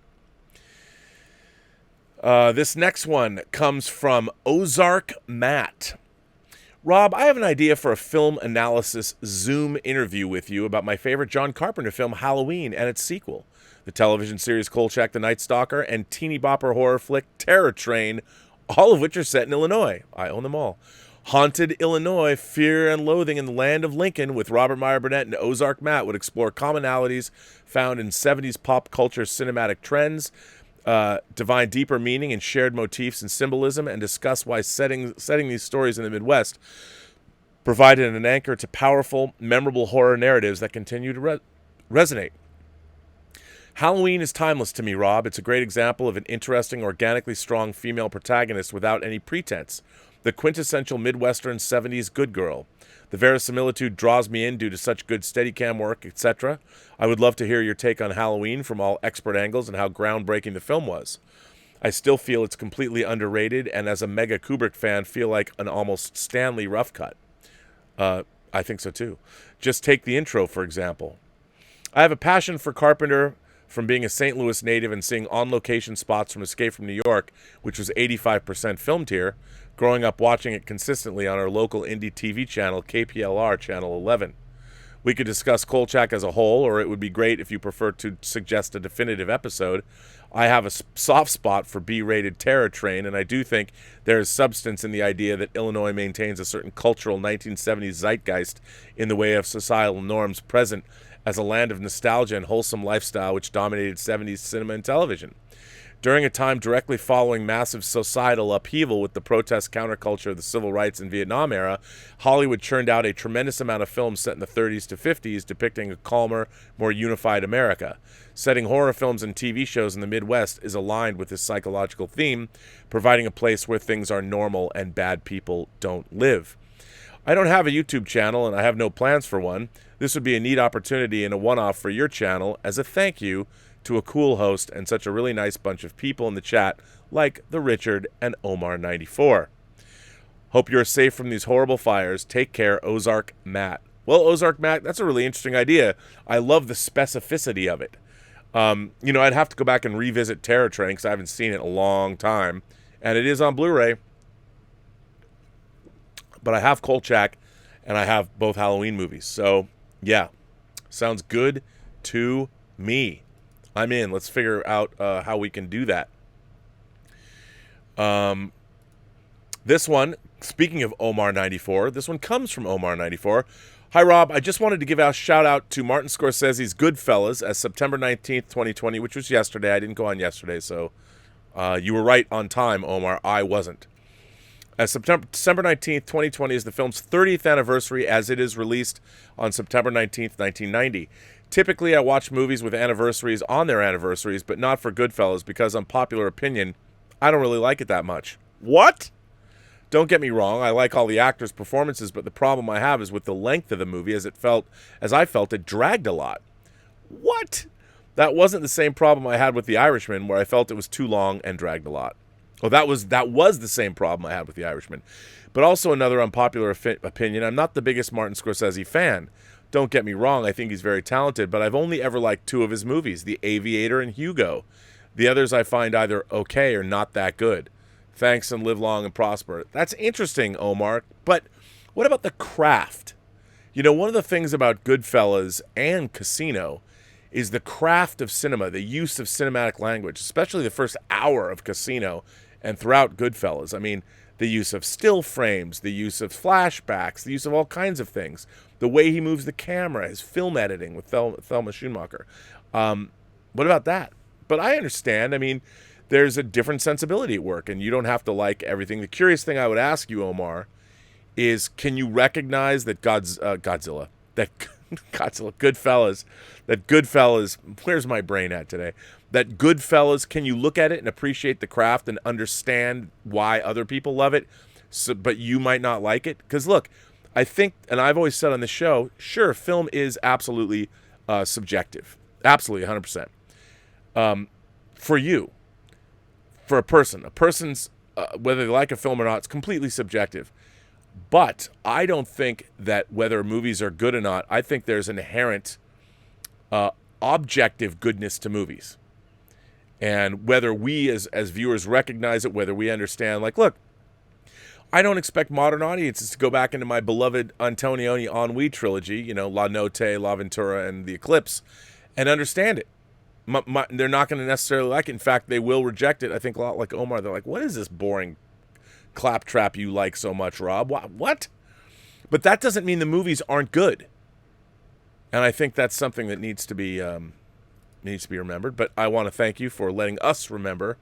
This next one comes from Ozark Matt. Rob, I have an idea for a film analysis Zoom interview with you about my favorite John Carpenter film, Halloween, and its sequel, the television series Kolchak the Night Stalker, and teeny bopper horror flick Terror Train, all of which are set in Illinois. I own them all. Haunted Illinois, Fear and Loathing in the Land of Lincoln with Robert Meyer Burnett and Ozark Matt would explore commonalities found in 70s pop culture cinematic trends, divine deeper meaning and shared motifs and symbolism, and discuss why setting these stories in the Midwest provided an anchor to powerful, memorable horror narratives that continue to resonate. Halloween is timeless to me, Rob. It's a great example of an interesting, organically strong female protagonist without any pretense. The quintessential Midwestern 70s good girl. The verisimilitude draws me in due to such good Steadicam work, etc. I would love to hear your take on Halloween from all expert angles and how groundbreaking the film was. I still feel it's completely underrated, and as a mega Kubrick fan, feel like an almost Stanley rough cut. I think so too. Just take the intro, for example. I have a passion for Carpenter from being a St. Louis native and seeing on-location spots from Escape from New York, which was 85% filmed here, growing up watching it consistently on our local indie TV channel, KPLR Channel 11. We could discuss Kolchak as a whole, or it would be great if you prefer to suggest a definitive episode. I have a soft spot for B-rated Terror Train, and I do think there is substance in the idea that Illinois maintains a certain cultural 1970s zeitgeist in the way of societal norms present as a land of nostalgia and wholesome lifestyle which dominated 70s cinema and television. During a time directly following massive societal upheaval with the protest counterculture of the civil rights and Vietnam era, Hollywood churned out a tremendous amount of films set in the 30s to 50s depicting a calmer, more unified America. Setting horror films and TV shows in the Midwest is aligned with this psychological theme, providing a place where things are normal and bad people don't live. I don't have a YouTube channel and I have no plans for one. This would be a neat opportunity and a one-off for your channel as a thank you to a cool host and such a really nice bunch of people in the chat like the Richard and Omar94. Hope you're safe from these horrible fires. Take care, Ozark Matt. Well, Ozark Mac, that's a really interesting idea. I love the specificity of it. I'd have to go back and revisit Terror Train because I haven't seen it in a long time. And it is on Blu-ray. But I have Kolchak, and I have both Halloween movies. So, yeah. Sounds good to me. I'm in. Let's figure out how we can do that. This one, speaking of Omar94, this one comes from Omar94. Hi, Rob. I just wanted to give a shout-out to Martin Scorsese's Goodfellas as September 19th, 2020, which was yesterday. I didn't go on yesterday, so you were right on time, Omar. I wasn't. As December 19th, 2020 is the film's 30th anniversary as it is released on September 19th, 1990. Typically, I watch movies with anniversaries on their anniversaries, but not for Goodfellas because, unpopular opinion, I don't really like it that much. What? Don't get me wrong, I like all the actors' performances, but the problem I have is with the length of the movie as I felt it dragged a lot. What? That wasn't the same problem I had with The Irishman, where I felt it was too long and dragged a lot. Well, that was the same problem I had with The Irishman. But also another unpopular opinion, I'm not the biggest Martin Scorsese fan. Don't get me wrong, I think he's very talented, but I've only ever liked two of his movies, The Aviator and Hugo. The others I find either okay or not that good. Thanks and live long and prosper. That's interesting, Omar. But what about The Craft? One of the things about Goodfellas and Casino is the craft of cinema, the use of cinematic language, especially the first hour of Casino and throughout Goodfellas. I mean, the use of still frames, the use of flashbacks, the use of all kinds of things. The way he moves the camera, his film editing with Thelma Schumacher. What about that? But I understand. I mean, there's a different sensibility at work, and you don't have to like everything. The curious thing I would ask you, Omar, is can you recognize that Godzilla, Goodfellas, where's my brain at today? That Goodfellas, can you look at it and appreciate the craft and understand why other people love it, but you might not like it? Because look, I think, and I've always said on the show, sure, film is absolutely subjective. Absolutely, 100%. For you. For a person's, whether they like a film or not, it's completely subjective. But I don't think that whether movies are good or not, I think there's an inherent objective goodness to movies. And whether we as viewers recognize it, whether we understand, like, look, I don't expect modern audiences to go back into my beloved Antonioni Ennui trilogy, La Notte, La Ventura, and The Eclipse, and understand it. They're not going to necessarily like it. In fact, they will reject it. I think a lot like Omar, they're like, what is this boring claptrap you like so much, Rob? What? But that doesn't mean the movies aren't good. And I think that's something that needs to be remembered. But I want to thank you for letting us remember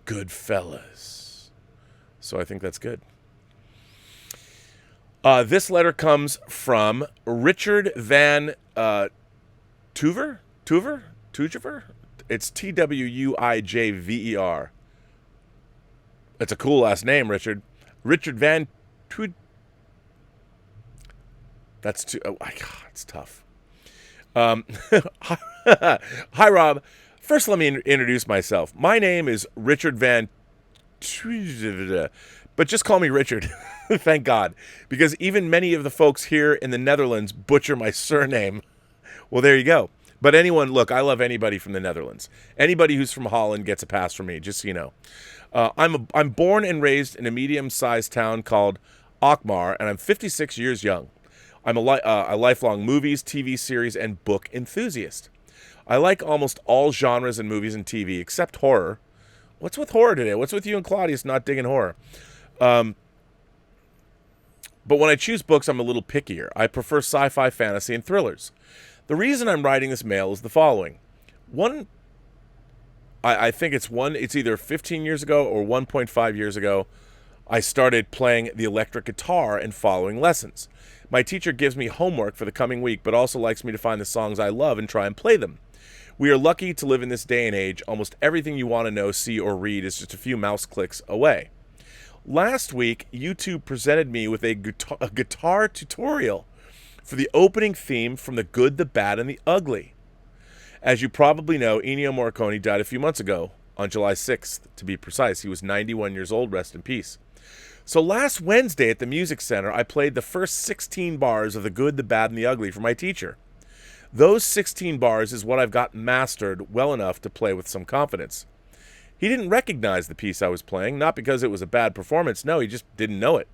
Goodfellas. So I think that's good. This letter comes from Richard Van Tuver? It's Twuijver. It's a cool last name, Richard. Richard Van Tuver. That's too. Oh my God, it's tough. Hi, Rob. First, let me introduce myself. My name is Richard Van Tuver, but just call me Richard. Thank God, because even many of the folks here in the Netherlands butcher my surname. Well, there you go. But anyone, look, I love anybody from the Netherlands. Anybody who's from Holland gets a pass from me, just so you know. I'm born and raised in a medium-sized town called Alkmaar, and I'm 56 years young. I'm a lifelong movies, TV series, and book enthusiast. I like almost all genres in movies and TV, except horror. What's with horror today? What's with you and Claudius not digging horror? But when I choose books, I'm a little pickier. I prefer sci-fi, fantasy, and thrillers. The reason I'm writing this mail is the following. I think it's either 15 years ago or 1.5 years ago, I started playing the electric guitar and following lessons. My teacher gives me homework for the coming week, but also likes me to find the songs I love and try and play them. We are lucky to live in this day and age. Almost everything you want to know, see, or read is just a few mouse clicks away. Last week, YouTube presented me with a guitar tutorial for the opening theme from The Good, the Bad, and the Ugly. As you probably know, Ennio Morricone died a few months ago. on July 6th, to be precise. He was 91 years old, rest in peace. So last Wednesday at the Music Center, I played the first 16 bars of The Good, the Bad, and the Ugly for my teacher. Those 16 bars is what I've got mastered well enough to play with some confidence. He didn't recognize the piece I was playing, not because it was a bad performance. No, he just didn't know it.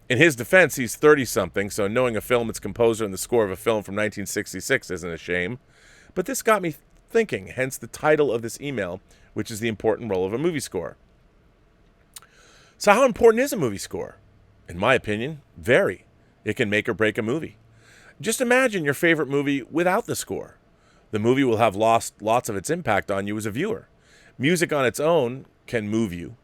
In his defense, he's 30-something, so knowing a film, its composer, and the score of a film from 1966 isn't a shame. But this got me thinking, hence the title of this email, which is The Important Role of a Movie Score. So how important is a movie score? In my opinion, very. It can make or break a movie. Just imagine your favorite movie without the score. The movie will have lost lots of its impact on you as a viewer. Music on its own can move you.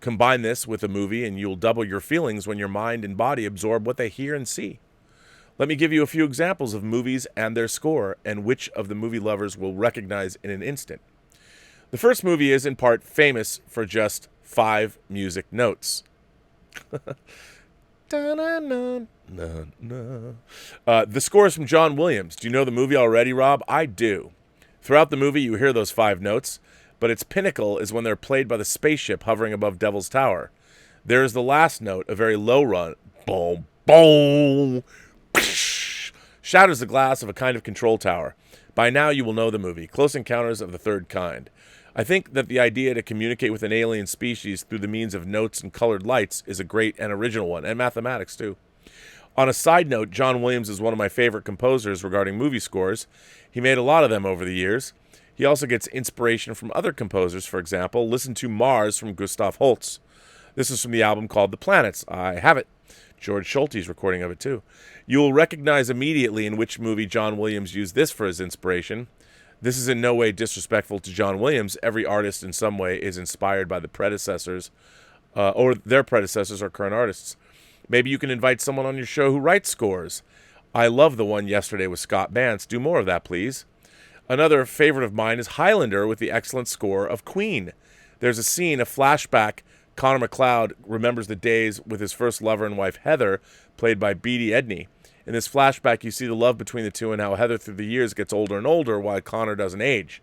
Combine this with a movie and you'll double your feelings when your mind and body absorb what they hear and see. Let me give you a few examples of movies and their score, and which of the movie lovers will recognize in an instant. The first movie is, in part, famous for just 5 music notes. The score is from John Williams. Do you know the movie already, Rob? I do. Throughout the movie, you hear those 5 notes, but its pinnacle is when they're played by the spaceship hovering above Devil's Tower. There is the last note, a very low run. Boom, boom. Shatters the glass of a kind of control tower. By now, you will know the movie, Close Encounters of the Third Kind. I think that the idea to communicate with an alien species through the means of notes and colored lights is a great and original one, and mathematics too. On a side note, John Williams is one of my favorite composers regarding movie scores. He made a lot of them over the years. He also gets inspiration from other composers. For example, listen to Mars from Gustav Holst. This is from the album called The Planets. I have it. George Schulte's recording of it too. You will recognize immediately in which movie John Williams used this for his inspiration. This is in no way disrespectful to John Williams. Every artist in some way is inspired by the predecessors, or their predecessors or current artists. Maybe you can invite someone on your show who writes scores. I love the one yesterday with Scott Bantz. Do more of that, please. Another favorite of mine is Highlander with the excellent score of Queen. There's a scene, a flashback. Connor McLeod remembers the days with his first lover and wife, Heather, played by Beattie Edney. In this flashback, you see the love between the two and how Heather, through the years, gets older and older while Connor doesn't age.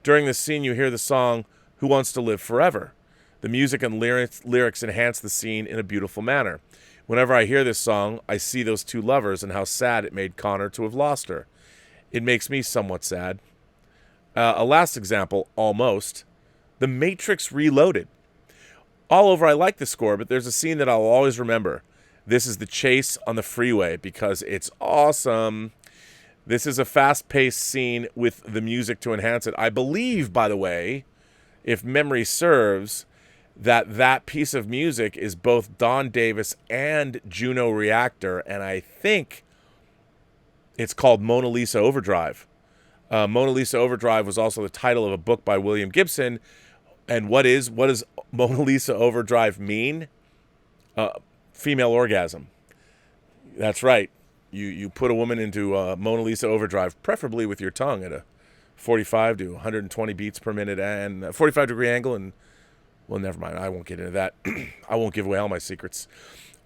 During this scene, you hear the song, Who Wants to Live Forever? The music and lyrics enhance the scene in a beautiful manner. Whenever I hear this song, I see those two lovers and how sad it made Connor to have lost her. It makes me somewhat sad. A last example, almost. The Matrix Reloaded. All over, I like the score, but there's a scene that I'll always remember. This is the chase on the freeway because it's awesome. This is a fast-paced scene with the music to enhance it. I believe, by the way, if memory serves, that piece of music is both Don Davis and Juno Reactor, and I think it's called Mona Lisa Overdrive. Mona Lisa Overdrive was also the title of a book by William Gibson. And what does Mona Lisa Overdrive mean? Female orgasm. That's right. You put a woman into Mona Lisa Overdrive, preferably with your tongue at a 45 to 120 beats per minute and a 45-degree angle. And, well, never mind. I won't get into that. I won't give away all my secrets.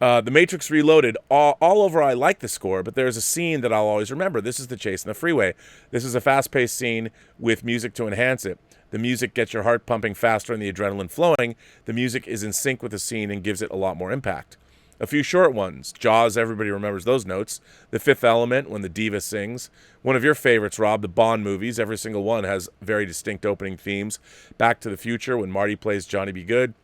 The Matrix Reloaded. All over, I like the score, but there's a scene that I'll always remember. This is the chase in the freeway. This is a fast-paced scene with music to enhance it. The music gets your heart pumping faster and the adrenaline flowing. The music is in sync with the scene and gives it a lot more impact. A few short ones. Jaws, everybody remembers those notes. The Fifth Element, when the diva sings. One of your favorites, Rob, the Bond movies. Every single one has very distinct opening themes. Back to the Future, when Marty plays Johnny B. Good.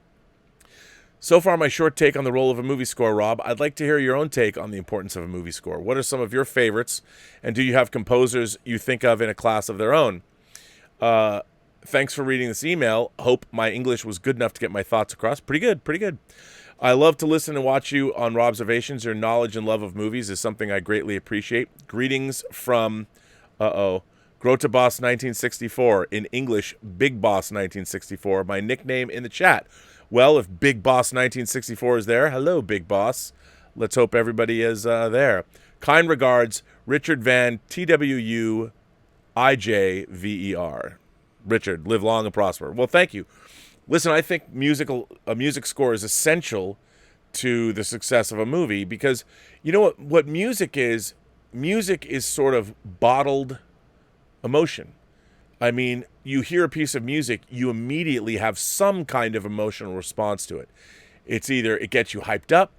So far, my short take on the role of a movie score, Rob. I'd like to hear your own take on the importance of a movie score. What are some of your favorites? And do you have composers you think of in a class of their own? Thanks for reading this email. Hope my English was good enough to get my thoughts across. Pretty good, pretty good. I love to listen and watch you on Robservations. Your knowledge and love of movies is something I greatly appreciate. Greetings from, Grotaboss 1964. In English, Big Boss 1964. My nickname in the chat. Well, if Big Boss 1964 is there, hello, Big Boss. Let's hope everybody is there. Kind regards, Richard Van TWU IJVER. Richard, live long and prosper. Well, thank you. Listen, I think a music score is essential to the success of a movie because you know what music is? Music is sort of bottled emotion. I mean, you hear a piece of music, you immediately have some kind of emotional response to it. It's either it gets you hyped up,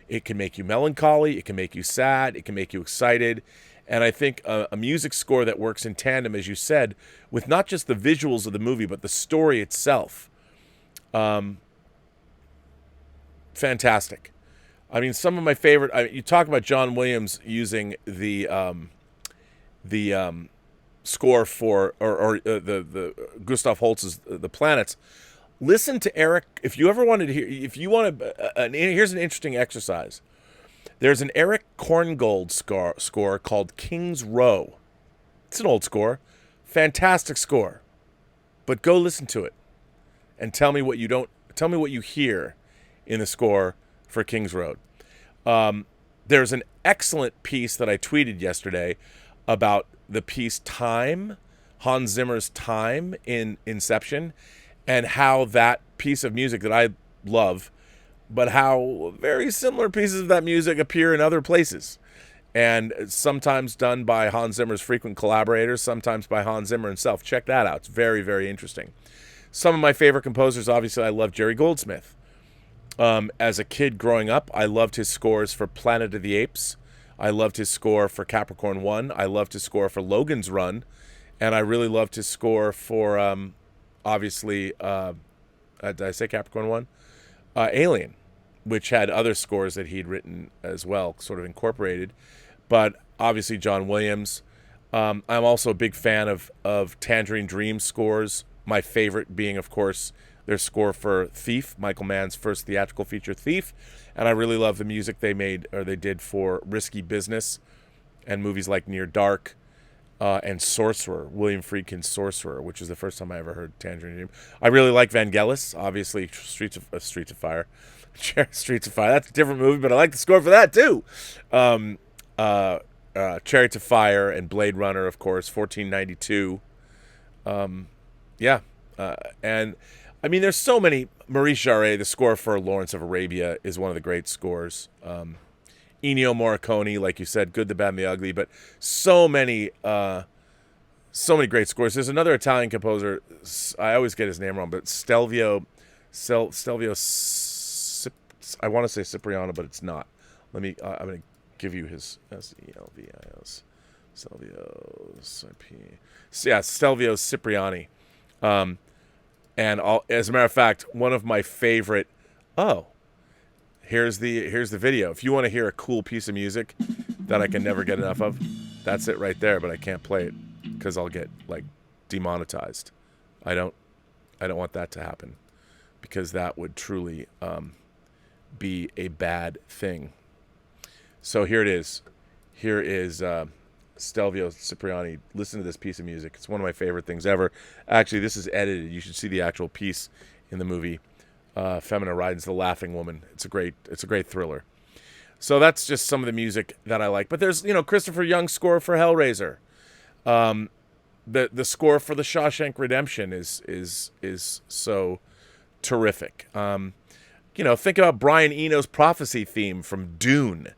it can make you melancholy, it can make you sad, it can make you excited. And I think a music score that works in tandem, as you said, with not just the visuals of the movie, but the story itself. Fantastic. I mean, some of my favorite. You talk about John Williams using the score for the Gustav Holst's The Planets. Listen to Eric if you ever wanted to hear. If you want to, here's an interesting exercise. There's an Eric Korngold score called King's Row. It's an old score, fantastic score, but go listen to it and tell me what you don't. Tell me what you hear in the score for King's Road. There's an excellent piece that I tweeted yesterday about the piece Time, Hans Zimmer's Time in Inception, and how that piece of music that I love, but how very similar pieces of that music appear in other places. And sometimes done by Hans Zimmer's frequent collaborators, sometimes by Hans Zimmer himself. Check that out. It's very, very interesting. Some of my favorite composers, obviously, I love Jerry Goldsmith. As a kid growing up, I loved his scores for Planet of the Apes. I loved his score for Capricorn 1. I loved his score for Logan's Run. And I really loved his score for, obviously, did I say Capricorn 1? Alien, which had other scores that he'd written as well, sort of incorporated. But obviously John Williams. I'm also a big fan of Tangerine Dream scores. My favorite being, of course, their score for Thief, Michael Mann's first theatrical feature, Thief. And I really love the music they did for Risky Business and movies like Near Dark and Sorcerer, William Friedkin's Sorcerer, which is the first time I ever heard Tangerine Dream. I really like Vangelis, obviously Streets of Fire. Streets of Fire, that's a different movie, but I like the score for that too. Chariots of Fire and Blade Runner, of course, 1492. And I mean, there's so many. Maurice Jarre, the score for Lawrence of Arabia, is one of the great scores. Ennio Morricone, like you said, Good, the Bad, and the Ugly, but so many great scores. There's another Italian composer. I always get his name wrong, but Stelvio. I want to say Cipriano, but it's not. I'm going to give you his Stelvios. Stelvio Cipriani. And as a matter of fact, one of my favorite. Here's the video. If you want to hear a cool piece of music that I can never get enough of, that's it right there. But I can't play it because I'll get demonetized. I don't want that to happen because that would truly be a bad thing. So here it is. Here is Stelvio Cipriani. Listen to this piece of music. It's one of my favorite things ever. Actually, this is edited. You should see the actual piece in the movie. Femina Rides the Laughing Woman. It's a great thriller. So that's just some of the music that I like. But there's Christopher Young's score for Hellraiser. The score for the Shawshank Redemption is so terrific. Think about Brian Eno's Prophecy theme from Dune.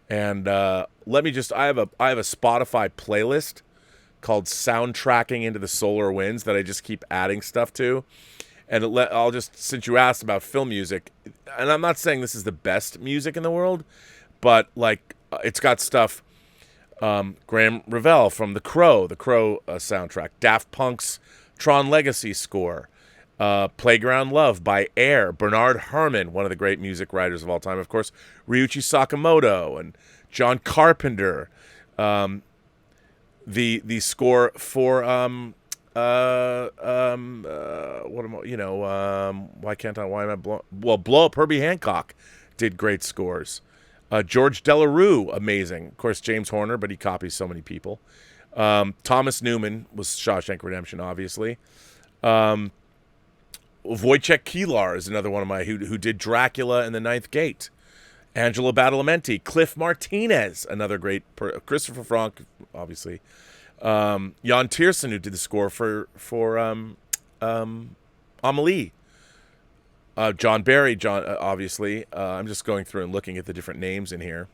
And I have a Spotify playlist called Soundtracking into the Solar Winds that I just keep adding stuff to. And since you asked about film music, and I'm not saying this is the best music in the world, but it's got stuff. Graham Revell from The Crow soundtrack, Daft Punk's Tron Legacy score, Playground Love by Air, Bernard Herrmann, one of the great music writers of all time, of course, Ryuichi Sakamoto and John Carpenter. The score for Blow Up Herbie Hancock did great scores. George Delarue, amazing. Of course, James Horner, but he copies so many people. Thomas Newman was Shawshank Redemption, obviously. Wojciech Kilar is another one of my who did Dracula and The Ninth Gate. Angelo Badalamenti, Cliff Martinez, another great. Christopher Frank, obviously. Jan Tiersen, who did the score for Amelie. John Barry, obviously. I'm just going through and looking at the different names in here.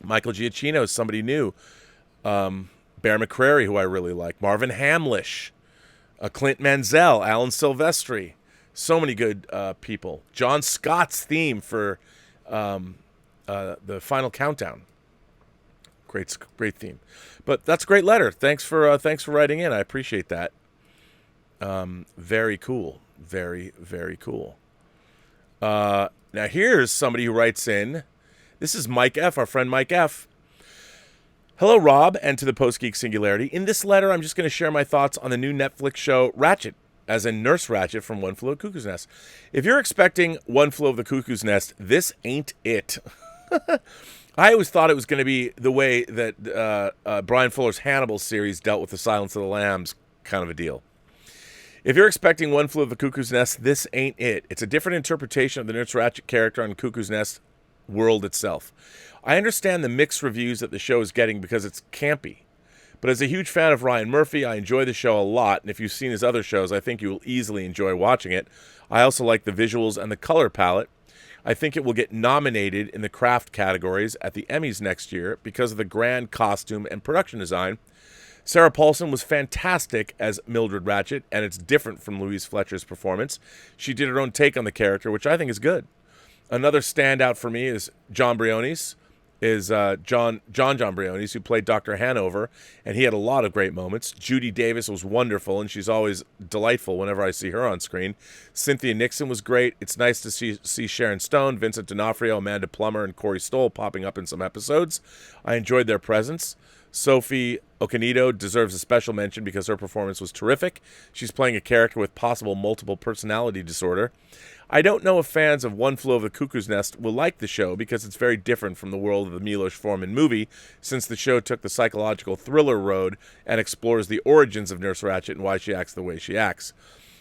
Michael Giacchino is somebody new. Bear McCreary, who I really like. Marvin Hamlish. Clint Mansell, Alan Silvestri, so many good people. John Scott's theme for the Final Countdown. Great theme. But that's a great letter. Thanks for writing in. I appreciate that. Very cool. Very, very cool. Now here's somebody who writes in. This is Mike F., our friend Mike F. Hello, Rob, and to the Post-Geek Singularity. In this letter, I'm just going to share my thoughts on the new Netflix show Ratched, as in Nurse Ratched from One Flew Over the Cuckoo's Nest. If you're expecting One Flew Over the Cuckoo's Nest, this ain't it. I always thought it was going to be the way that Brian Fuller's Hannibal series dealt with the Silence of the Lambs kind of a deal. If you're expecting One Flew Over the Cuckoo's Nest, this ain't it. It's a different interpretation of the Nurse Ratched character on Cuckoo's Nest world itself. I understand the mixed reviews that the show is getting because it's campy. But as a huge fan of Ryan Murphy, I enjoy the show a lot, and if you've seen his other shows, I think you will easily enjoy watching it. I also like the visuals and the color palette. I think it will get nominated in the craft categories at the Emmys next year because of the grand costume and production design. Sarah Paulson was fantastic as Mildred Ratched, and it's different from Louise Fletcher's performance. She did her own take on the character, which I think is good. Another standout for me is John Briones, John Briones, who played Dr. Hanover, and he had a lot of great moments. Judy Davis was wonderful, and she's always delightful whenever I see her on screen. Cynthia Nixon was great. It's nice to see Sharon Stone, Vincent D'Onofrio, Amanda Plummer, and Corey Stoll popping up in some episodes. I enjoyed their presence. Sophie Okonedo deserves a special mention because her performance was terrific. She's playing a character with possible multiple personality disorder. I don't know if fans of One Flew Over the Cuckoo's Nest will like the show because it's very different from the world of the Milos Forman movie, since the show took the psychological thriller road and explores the origins of Nurse Ratched and why she acts the way she acts.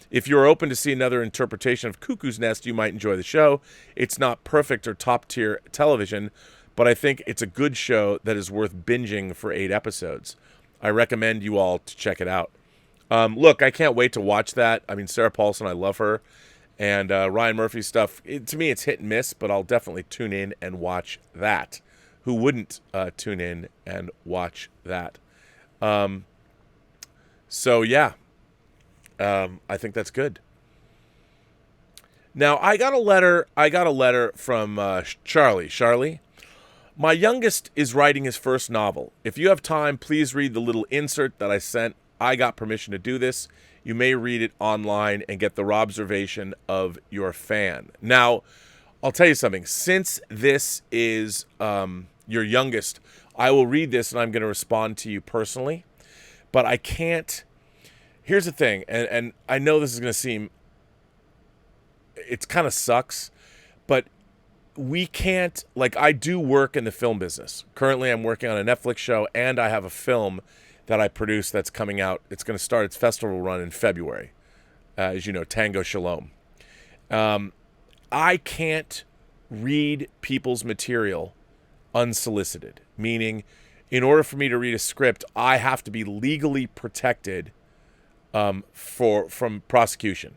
If you're open to see another interpretation of Cuckoo's Nest, you might enjoy the show. It's not perfect or top-tier television, but I think it's a good show that is worth binging for 8 episodes. I recommend you all to check it out. Look, I can't wait to watch that. I mean, Sarah Paulson, I love her. And Ryan Murphy stuff, to me, it's hit and miss, but I'll definitely tune in and watch that. Who wouldn't tune in and watch that? So, yeah. I think that's good. Now, I got a letter from Charlie. My youngest is writing his first novel. If you have time, please read the little insert that I sent. I got permission to do this. You may read it online and get the Robservation of your fan. Now, I'll tell you something. Since this is your youngest, I will read this and I'm going to respond to you personally. But I can't. Here's the thing, and I know this is going to seem, it kind of sucks, but we can't, like, I do work in the film business. Currently, I'm working on a Netflix show, and I have a film that I produce that's coming out. It's going to start its festival run in February, as you know, Tango Shalom. I can't read people's material unsolicited, meaning in order for me to read a script, I have to be legally protected from prosecution.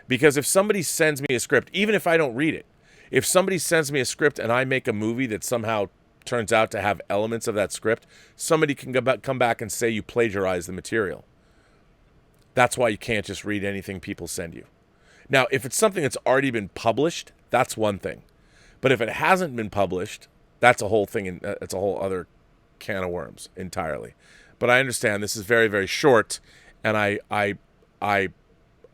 Because if somebody sends me a script, even if I don't read it, if somebody sends me a script and I make a movie that somehow turns out to have elements of that script, somebody can come back and say you plagiarized the material. That's why you can't just read anything people send you. Now, if it's something that's already been published, that's one thing. But if it hasn't been published, that's a whole thing, and it's a whole other can of worms entirely. But I understand this is very, very short, and I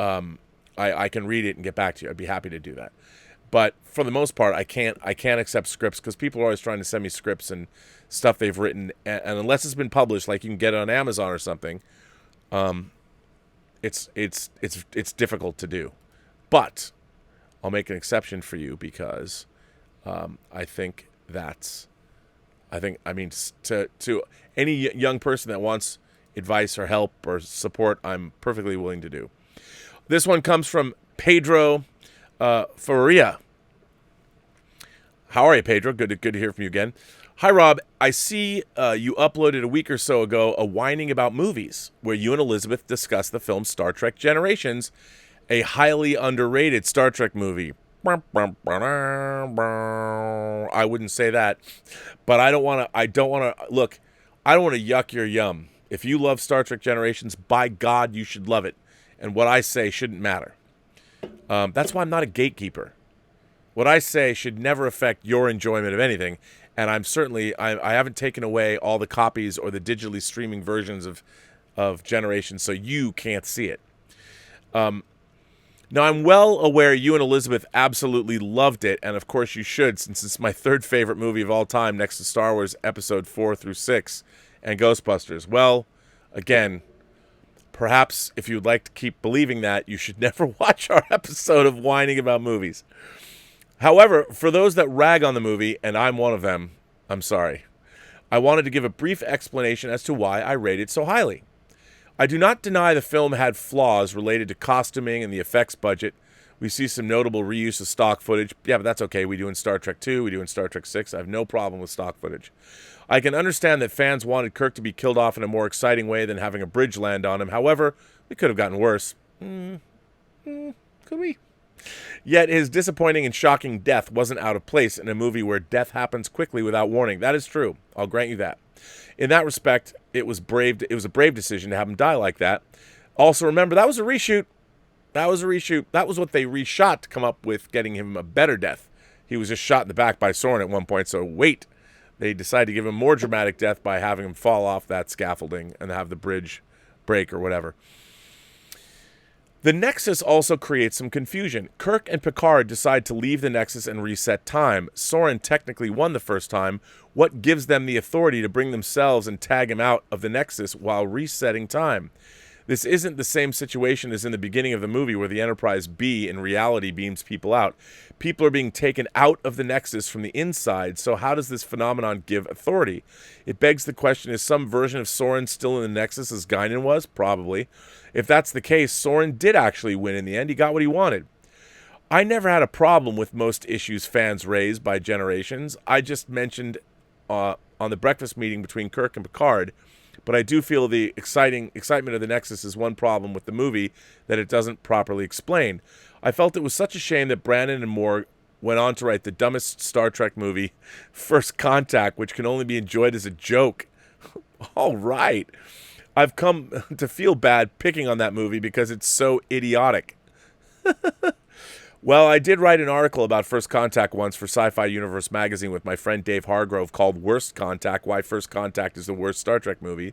can read it and get back to you. I'd be happy to do that. But for the most part, I can't accept scripts because people are always trying to send me scripts and stuff they've written, and unless it's been published, like you can get it on Amazon or something, it's difficult to do. But I'll make an exception for you because to any young person that wants advice or help or support, I'm perfectly willing to do. This one comes from Pedro Faria. How are you, Pedro? Good to hear from you again. Hi, Rob. I see you uploaded a week or so ago a Whining About Movies, where you and Elizabeth discussed the film Star Trek Generations, a highly underrated Star Trek movie. I wouldn't say that, but I don't want to yuck your yum. If you love Star Trek Generations, by God, you should love it. and what I say shouldn't matter. That's why I'm not a gatekeeper. What I say should never affect your enjoyment of anything, and I haven't taken away all the copies or the digitally streaming versions of Generations, so you can't see it. Now, I'm well aware you and Elizabeth absolutely loved it, and of course you should, since it's my third favorite movie of all time, next to Star Wars Episode 4 through 6 and Ghostbusters. Well, again, perhaps if you'd like to keep believing that, you should never watch our episode of Whining About Movies. However, for those that rag on the movie, and I'm one of them, I'm sorry. I wanted to give a brief explanation as to why I rate it so highly. I do not deny the film had flaws related to costuming and the effects budget. We see some notable reuse of stock footage. Yeah, but that's okay. We do in Star Trek 2. We do in Star Trek 6. I have no problem with stock footage. I can understand that fans wanted Kirk to be killed off in a more exciting way than having a bridge land on him. However, we could have gotten worse. Could we? Yet his disappointing and shocking death wasn't out of place in a movie where death happens quickly without warning. That is true. I'll grant you that. In that respect, it was a brave decision to have him die like that. Also, remember, that was a reshoot. That was what they reshot to come up with getting him a better death. He was just shot in the back by Soren at one point, so wait. They decided to give him more dramatic death by having him fall off that scaffolding and have the bridge break or whatever. The Nexus also creates some confusion. Kirk and Picard decide to leave the Nexus and reset time. Soren technically won the first time. What gives them the authority to bring themselves and tag him out of the Nexus while resetting time? This isn't the same situation as in the beginning of the movie where the Enterprise B in reality beams people out. People are being taken out of the Nexus from the inside, so how does this phenomenon give authority? It begs the question, is some version of Soren still in the Nexus as Guinan was? Probably. If that's the case, Soren did actually win in the end. He got what he wanted. I never had a problem with most issues fans raised by Generations. I just mentioned on the breakfast meeting between Kirk and Picard, but I do feel the excitement of the Nexus is one problem with the movie that it doesn't properly explain. I felt it was such a shame that Brannon and Moore went on to write the dumbest Star Trek movie, First Contact, which can only be enjoyed as a joke. All right. I've come to feel bad picking on that movie because it's so idiotic. Well, I did write an article about First Contact once for Sci-Fi Universe magazine with my friend Dave Hargrove called Worst Contact, Why First Contact is the Worst Star Trek Movie.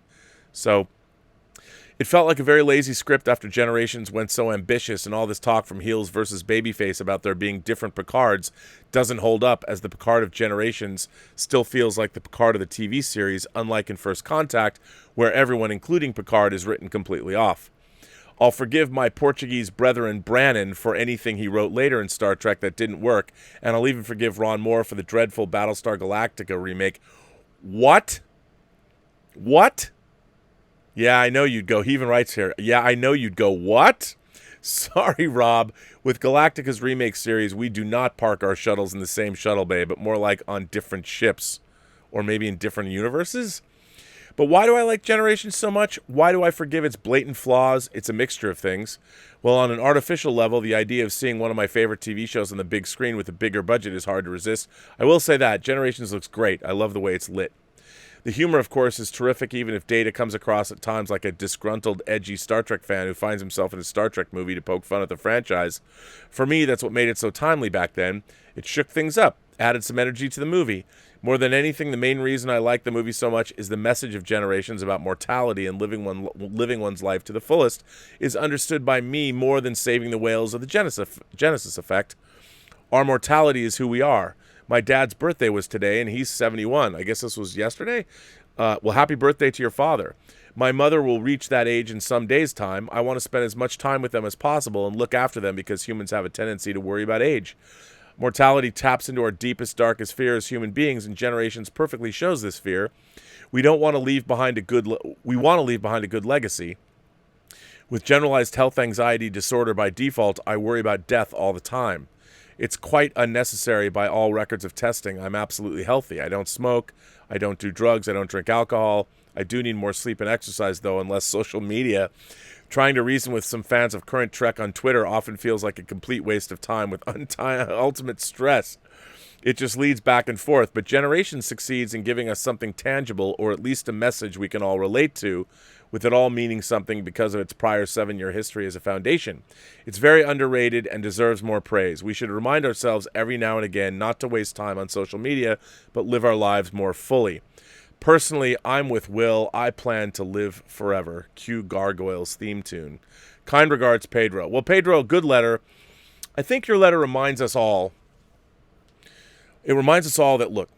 So it felt like a very lazy script after Generations went so ambitious, and all this talk from Heels versus Babyface about there being different Picards doesn't hold up, as the Picard of Generations still feels like the Picard of the TV series, unlike in First Contact, where everyone, including Picard, is written completely off. I'll forgive my Portuguese brethren Brannon for anything he wrote later in Star Trek that didn't work, and I'll even forgive Ron Moore for the dreadful Battlestar Galactica remake. What? What? Yeah, I know you'd go. He even writes here. Yeah, I know you'd go. What? Sorry, Rob. With Galactica's remake series, we do not park our shuttles in the same shuttle bay, but more like on different ships. Or maybe in different universes? But why do I like Generations so much? Why do I forgive its blatant flaws? It's a mixture of things. Well, on an artificial level, the idea of seeing one of my favorite TV shows on the big screen with a bigger budget is hard to resist. I will say that. Generations looks great. I love the way it's lit. The humor, of course, is terrific, even if Data comes across at times like a disgruntled, edgy Star Trek fan who finds himself in a Star Trek movie to poke fun at the franchise. For me, that's what made it so timely back then. It shook things up, added some energy to the movie. More than anything, the main reason I like the movie so much is the message of Generations about mortality and living one's life to the fullest is understood by me more than saving the whales of the Genesis effect. Our mortality is who we are. My dad's birthday was today, and he's 71. I guess this was yesterday? Well, happy birthday to your father. My mother will reach that age in some days' time. I want to spend as much time with them as possible and look after them because humans have a tendency to worry about age. Mortality taps into our deepest, darkest fear as human beings, and Generations perfectly shows this fear. We want to leave behind a good legacy. With generalized health anxiety disorder by default, I worry about death all the time. It's quite unnecessary by all records of testing. I'm absolutely healthy. I don't smoke. I don't do drugs. I don't drink alcohol. I do need more sleep and exercise, though, and less social media. Trying to reason with some fans of current Trek on Twitter often feels like a complete waste of time with ultimate stress. It just leads back and forth. But Generations succeeds in giving us something tangible, or at least a message we can all relate to, with it all meaning something because of its prior 7-year history as a foundation. It's very underrated and deserves more praise. We should remind ourselves every now and again not to waste time on social media, but live our lives more fully. Personally, I'm with Will. I plan to live forever. Cue Gargoyles theme tune. Kind regards, Pedro. Well, Pedro, good letter. I think your letter reminds us all. It reminds us all that, look,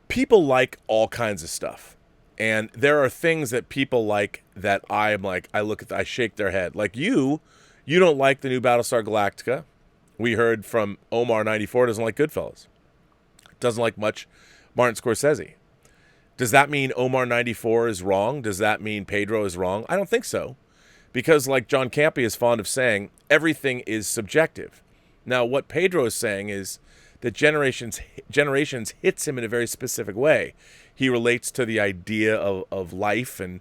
people like all kinds of stuff. And there are things that people like that I'm like, I shake their head. Like you don't like the new Battlestar Galactica. We heard from Omar94 doesn't like Goodfellas. Doesn't like much Martin Scorsese. Does that mean Omar94 is wrong? Does that mean Pedro is wrong? I don't think so. Because like John Campy is fond of saying, everything is subjective. Now, what Pedro is saying is that Generations hits him in a very specific way. He relates to the idea of life and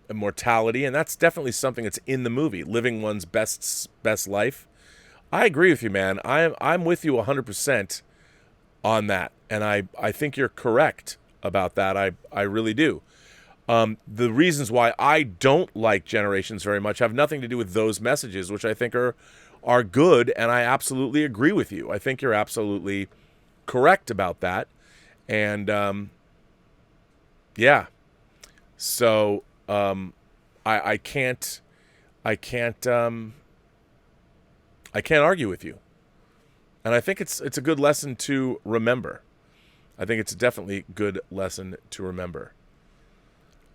immortality, and that's definitely something that's in the movie, living one's best life. I agree with you, man. I'm with you 100% on that, and I think you're correct about that. I really do. The reasons why I don't like Generations very much have nothing to do with those messages, which I think are good, and I absolutely agree with you. I think you're absolutely correct about that. And yeah. So I can't argue with you. And I think it's a good lesson to remember. I think it's definitely a good lesson to remember.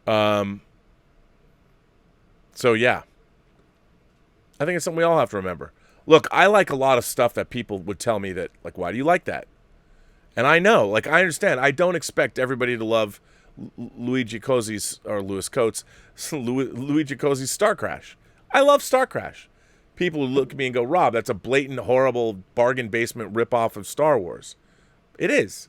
So yeah. I think it's something we all have to remember. Look, I like a lot of stuff that people would tell me that, like, why do you like that? And I know, like, I understand. I don't expect everybody to love Luigi Cozzi's, or Lewis Coates, Luigi Cozzi's Star Crash. I love Star Crash. People who look at me and go, Rob, that's a blatant, horrible bargain basement ripoff of Star Wars. It is.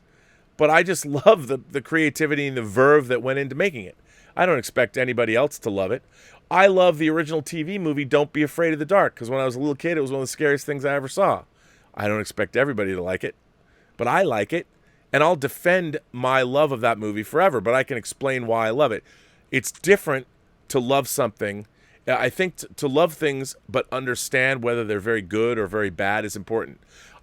But I just love the creativity and the verve that went into making it. I don't expect anybody else to love it. I love the original TV movie, Don't Be Afraid of the Dark, because when I was a little kid, it was one of the scariest things I ever saw. I don't expect everybody to like it, but I like it, and I'll defend my love of that movie forever, but I can explain why I love it. It's different to love something. I think to love things but understand whether they're very good or very bad is important.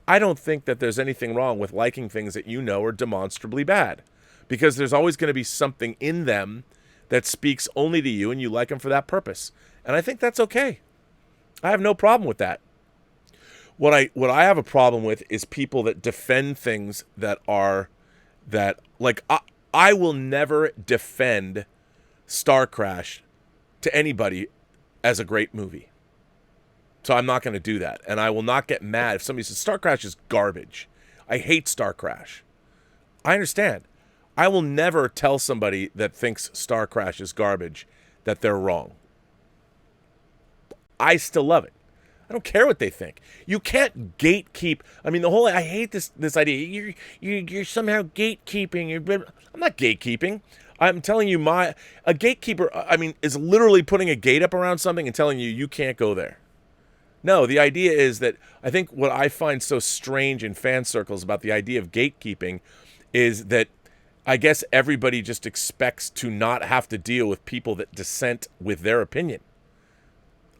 I don't think that there's anything wrong with liking things that you know are demonstrably bad, because there's always going to be something in them that speaks only to you, and you like them for that purpose. And I think that's okay. I have no problem with that. What I have a problem with is people that defend things that I will never defend Star Crash to anybody as a great movie. So I'm not going to do that. And I will not get mad if somebody says Star Crash is garbage. I hate Star Crash. I understand. I will never tell somebody that thinks Star Crash is garbage that they're wrong. I still love it. I don't care what they think. You gatekeep. I mean, I hate this idea. You're somehow gatekeeping. I'm not gatekeeping. I'm telling you, a gatekeeper, I mean, is literally putting a gate up around something and telling you can't go there. No, the idea is that I think what I find so strange in fan circles about the idea of gatekeeping is that I guess everybody just expects to not have to deal with people that dissent with their opinion.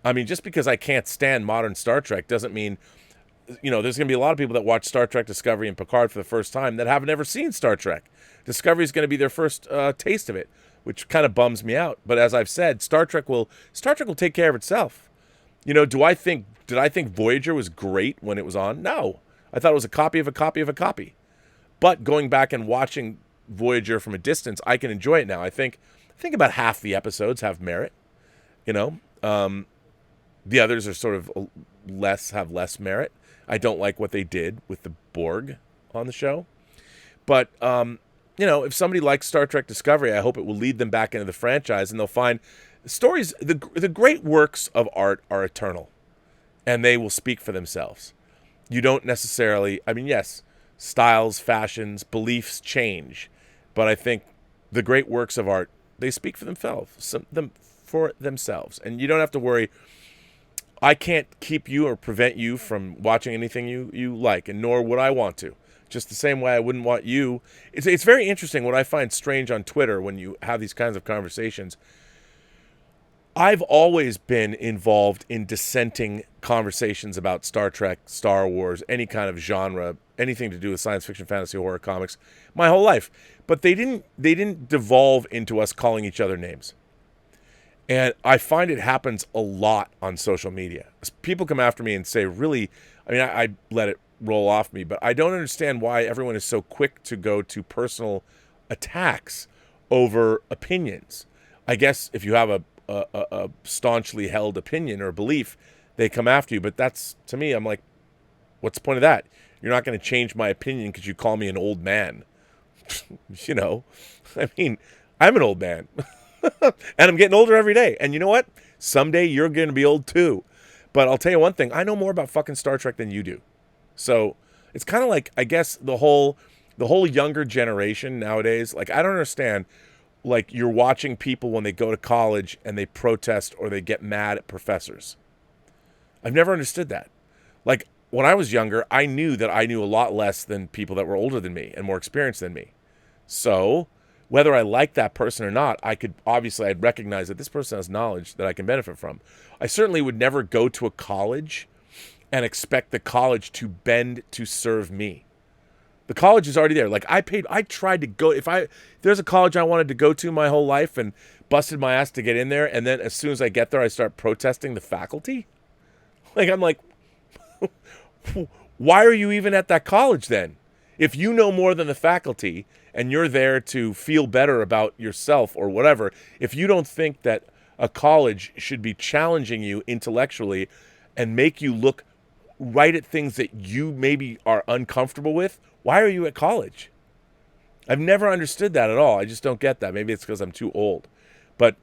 I mean, just because I can't stand modern Star Trek doesn't mean, there's going to be a lot of people that watch Star Trek Discovery and Picard for the first time that haven't ever seen Star Trek. Discovery is going to be their first taste of it, which kind of bums me out. But as I've said, Star Trek will take care of itself. Did I think Voyager was great when it was on? No. I thought it was a copy of a copy of a copy. But going back and watching Voyager from a distance, I can enjoy it now. I think about half the episodes have merit. The others are sort of have less merit. I don't like what they did with the Borg on the show. But if somebody likes Star Trek Discovery, I hope it will lead them back into the franchise, and they'll find stories. The great works of art are eternal, and they will speak for themselves. You don't necessarily. I mean, yes, styles, fashions, beliefs change, but I think the great works of art, they speak for themselves. And you don't have to worry I can't keep you or prevent you from watching anything you like, and nor would I want to. Just the same way I wouldn't want you. It's very interesting. What I find strange on Twitter when you have these kinds of conversations, I've always been involved in dissenting conversations about Star Trek, Star Wars, any kind of genre, anything to do with science fiction, fantasy, horror, comics, my whole life. But they didn't devolve into us calling each other names. And I find it happens a lot on social media. People come after me and say, really, I let it roll off me, but I don't understand why everyone is so quick to go to personal attacks over opinions. I guess if you have a staunchly held opinion or belief, they come after you. But that's, to me, I'm like, what's the point of that? You're not going to change my opinion because you call me an old man. You know, I mean, I'm an old man. And I'm getting older every day. And you know what? Someday you're going to be old too. But I'll tell you one thing. I know more about fucking Star Trek than you do. So it's kind of like, I guess, the whole younger generation nowadays. Like, I don't understand. Like, you're watching people when they go to college and they protest or they get mad at professors. I've never understood that. Like, when I was younger, I knew that I knew a lot less than people that were older than me and more experienced than me. So whether I like that person or not, I'd recognize that this person has knowledge that I can benefit from. I certainly would never go to a college and expect the college to bend to serve me. The college is already there. Like, I tried to go, if there's a college I wanted to go to my whole life and busted my ass to get in there, and then as soon as I get there, I start protesting the faculty. Like, I'm like, why are you even at that college then? If you know more than the faculty and you're there to feel better about yourself or whatever, if you don't think that a college should be challenging you intellectually and make you look right at things that you maybe are uncomfortable with, why are you at college? I've never understood that at all. I just don't get that. Maybe it's because I'm too old. But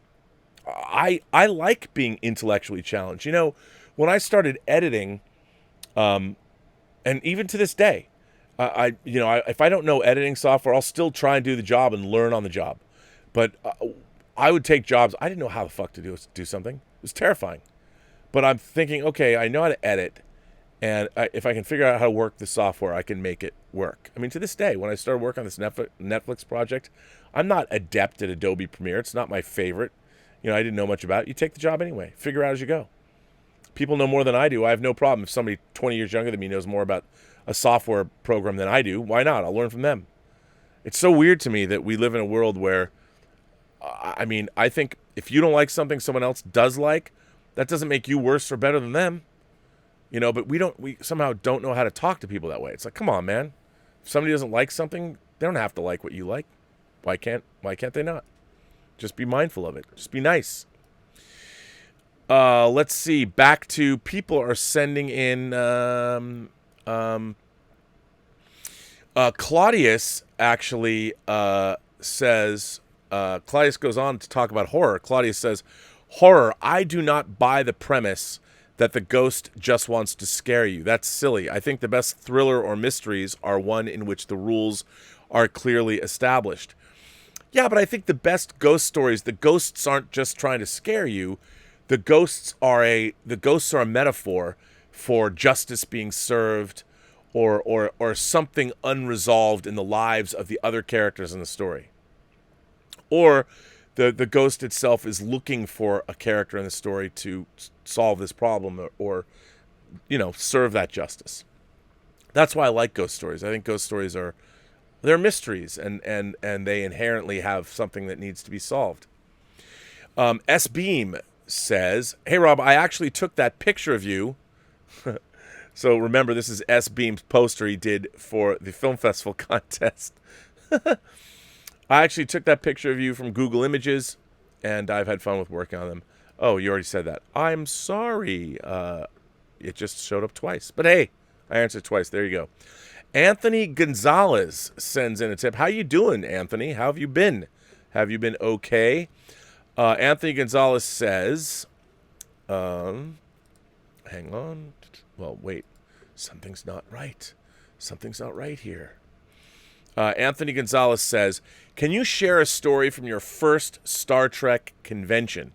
I like being intellectually challenged. You know, when I started editing, and even to this day, if I don't know editing software, I'll still try and do the job and learn on the job. But I would take jobs. I didn't know how the fuck to do something. It was terrifying. But I'm thinking, okay, I know how to edit. And if I can figure out how to work the software, I can make it work. I mean, to this day, when I started working on this Netflix project, I'm not adept at Adobe Premiere. It's not my favorite. You know, I didn't know much about it. You take the job anyway. Figure out as you go. People know more than I do. I have no problem if somebody 20 years younger than me knows more about a software program than I do. Why not? I'll learn from them. It's so weird to me that we live in a world where, I think if you don't like something someone else does like, that doesn't make you worse or better than them. You know, but we somehow don't know how to talk to people that way. It's like, come on, man. If somebody doesn't like something, they don't have to like what you like. Why can't they not? Just be mindful of it. Just be nice. Let's see. Back to people are sending in. Claudius actually says. Claudius goes on to talk about horror. Claudius says, "Horror. I do not buy the premise that the ghost just wants to scare you. That's silly. I think the best thriller or mysteries are one in which the rules are clearly established." Yeah, but I think the best ghost stories, the ghosts aren't just trying to scare you. The ghosts are a metaphor for justice being served or something unresolved in the lives of the other characters in the story. Or the ghost itself is looking for a character in the story to solve this problem or serve that justice. That's why I like ghost stories. I think ghost stories they're mysteries and they inherently have something that needs to be solved. S. Beam says, "Hey Rob, I actually took that picture of you." So remember, this is S. Beam's poster he did for the film festival contest. I actually took that picture of you from Google Images, and I've had fun with working on them. Oh, you already said that. I'm sorry. It just showed up twice. But hey, I answered twice. There you go. Anthony Gonzalez sends in a tip. How you doing, Anthony? How have you been? Have you been okay? Anthony Gonzalez says, hang on. Well, wait. Something's not right. Something's not right here. Anthony Gonzalez says, "Can you share a story from your first Star Trek convention?"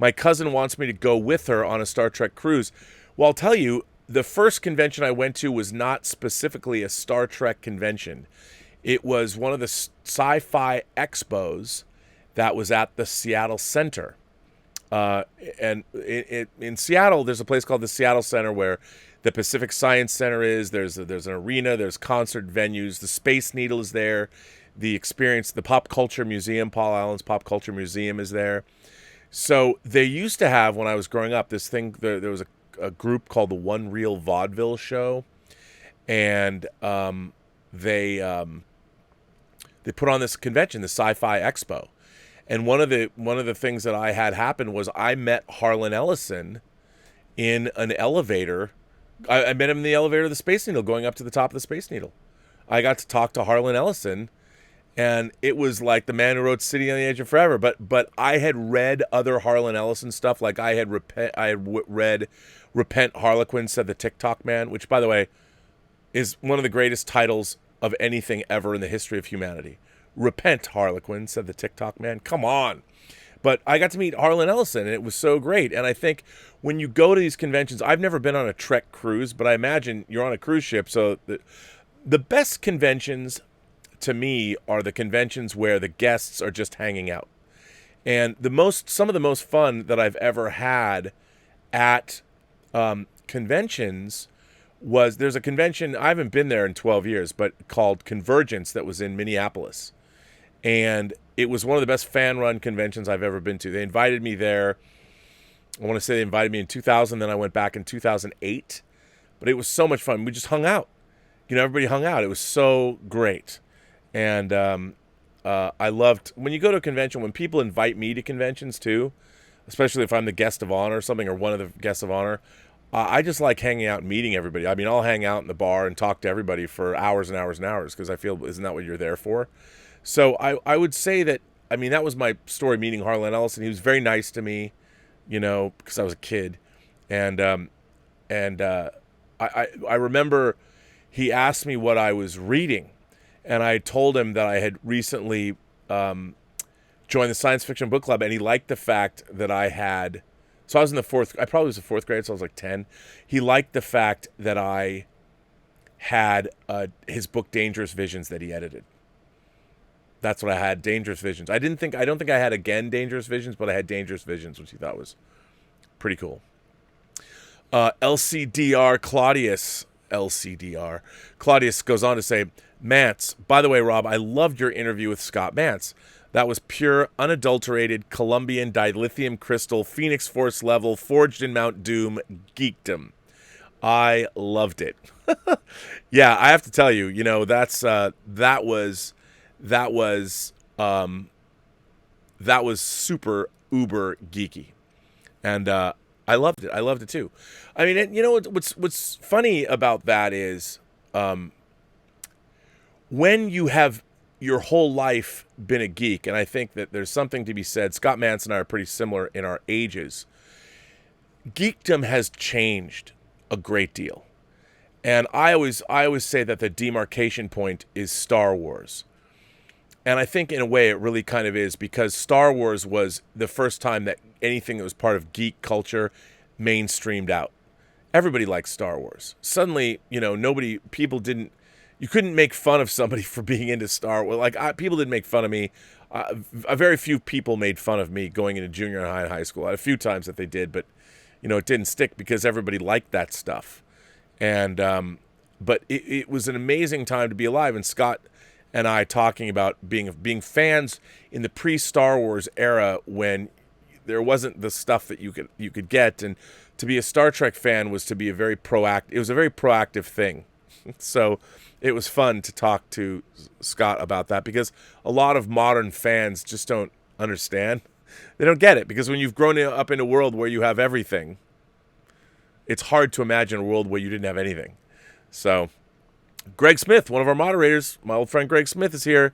My cousin wants me to go with her on a Star Trek cruise. Well, I'll tell you, the first convention I went to was not specifically a Star Trek convention. It was one of the sci-fi expos that was at the Seattle Center. And in Seattle, there's a place called the Seattle Center where the Pacific Science Center is. There's an arena. There's concert venues. The Space Needle is there. The Pop Culture Museum, Paul Allen's Pop Culture Museum is there. So they used to have, when I was growing up, this thing. There was a group called the One Reel Vaudeville Show, and they put on this convention, the Sci-Fi Expo. And one of the things that I had happen was I met Harlan Ellison in an elevator. I met him in the elevator of the Space Needle going up to the top of the Space Needle. I got to talk to Harlan Ellison, and it was like the man who wrote City on the Edge of Forever. But I had read other Harlan Ellison stuff, like I had read Repent Harlequin Said the TikTok Man, which, by the way, is one of the greatest titles of anything ever in the history of humanity. Repent, Harlequin, said the TikTok Man. Come on. But I got to meet Harlan Ellison, and it was so great. And I think when you go to these conventions, I've never been on a Trek cruise, but I imagine you're on a cruise ship. So the best conventions, to me, are the conventions where the guests are just hanging out. And some of the most fun that I've ever had at conventions was, there's a convention, I haven't been there in 12 years, but called Convergence, that was in Minneapolis. And it was one of the best fan-run conventions I've ever been to. They invited me there. I want to say they invited me in 2000, then I went back in 2008. But it was so much fun. We just hung out. Everybody hung out. It was so great. And I loved, when you go to a convention, when people invite me to conventions too, especially if I'm the guest of honor or something, or one of the guests of honor, I just like hanging out and meeting everybody. I mean, I'll hang out in the bar and talk to everybody for hours and hours and hours, because I feel, isn't that what you're there for? So I would say that, I mean, that was my story meeting Harlan Ellison. He was very nice to me, because I was a kid. And I remember he asked me what I was reading. And I told him that I had recently joined the Science Fiction Book Club, and he liked the fact that I had... So I was in I probably was the fourth grade, so I was like 10. He liked the fact that I had his book Dangerous Visions that he edited. That's what I had, Dangerous Visions. I don't think I had again Dangerous Visions, but I had Dangerous Visions, which he thought was pretty cool. LCDR Claudius goes on to say, Mance, by the way, Rob, I loved your interview with Scott Mance. That was pure, unadulterated Colombian dilithium crystal, Phoenix Force level, forged in Mount Doom geekdom. I loved it. Yeah, I have to tell you, that was super uber geeky, and I loved it. I loved it too. I mean, what's funny about that is, when you have your whole life been a geek, and I think that there's something to be said. Scott Mance and I are pretty similar in our ages. Geekdom has changed a great deal. And I always say that the demarcation point is Star Wars. And I think in a way it really kind of is, because Star Wars was the first time that anything that was part of geek culture mainstreamed out. Everybody liked Star Wars. Suddenly, you couldn't make fun of somebody for being into Star Wars. People didn't make fun of me. A very few people made fun of me going into junior high and high school. A few times that they did, but it didn't stick because everybody liked that stuff. And but it was an amazing time to be alive. And Scott and I talking about being fans in the pre-Star Wars era, when there wasn't the stuff that you could get, and to be a Star Trek fan was to be a very proactive thing. So it was fun to talk to Scott about that, because a lot of modern fans just don't understand. They don't get it, because when you've grown up in a world where you have everything, it's hard to imagine a world where you didn't have anything. So Greg Smith, one of our moderators, my old friend Greg Smith, is here.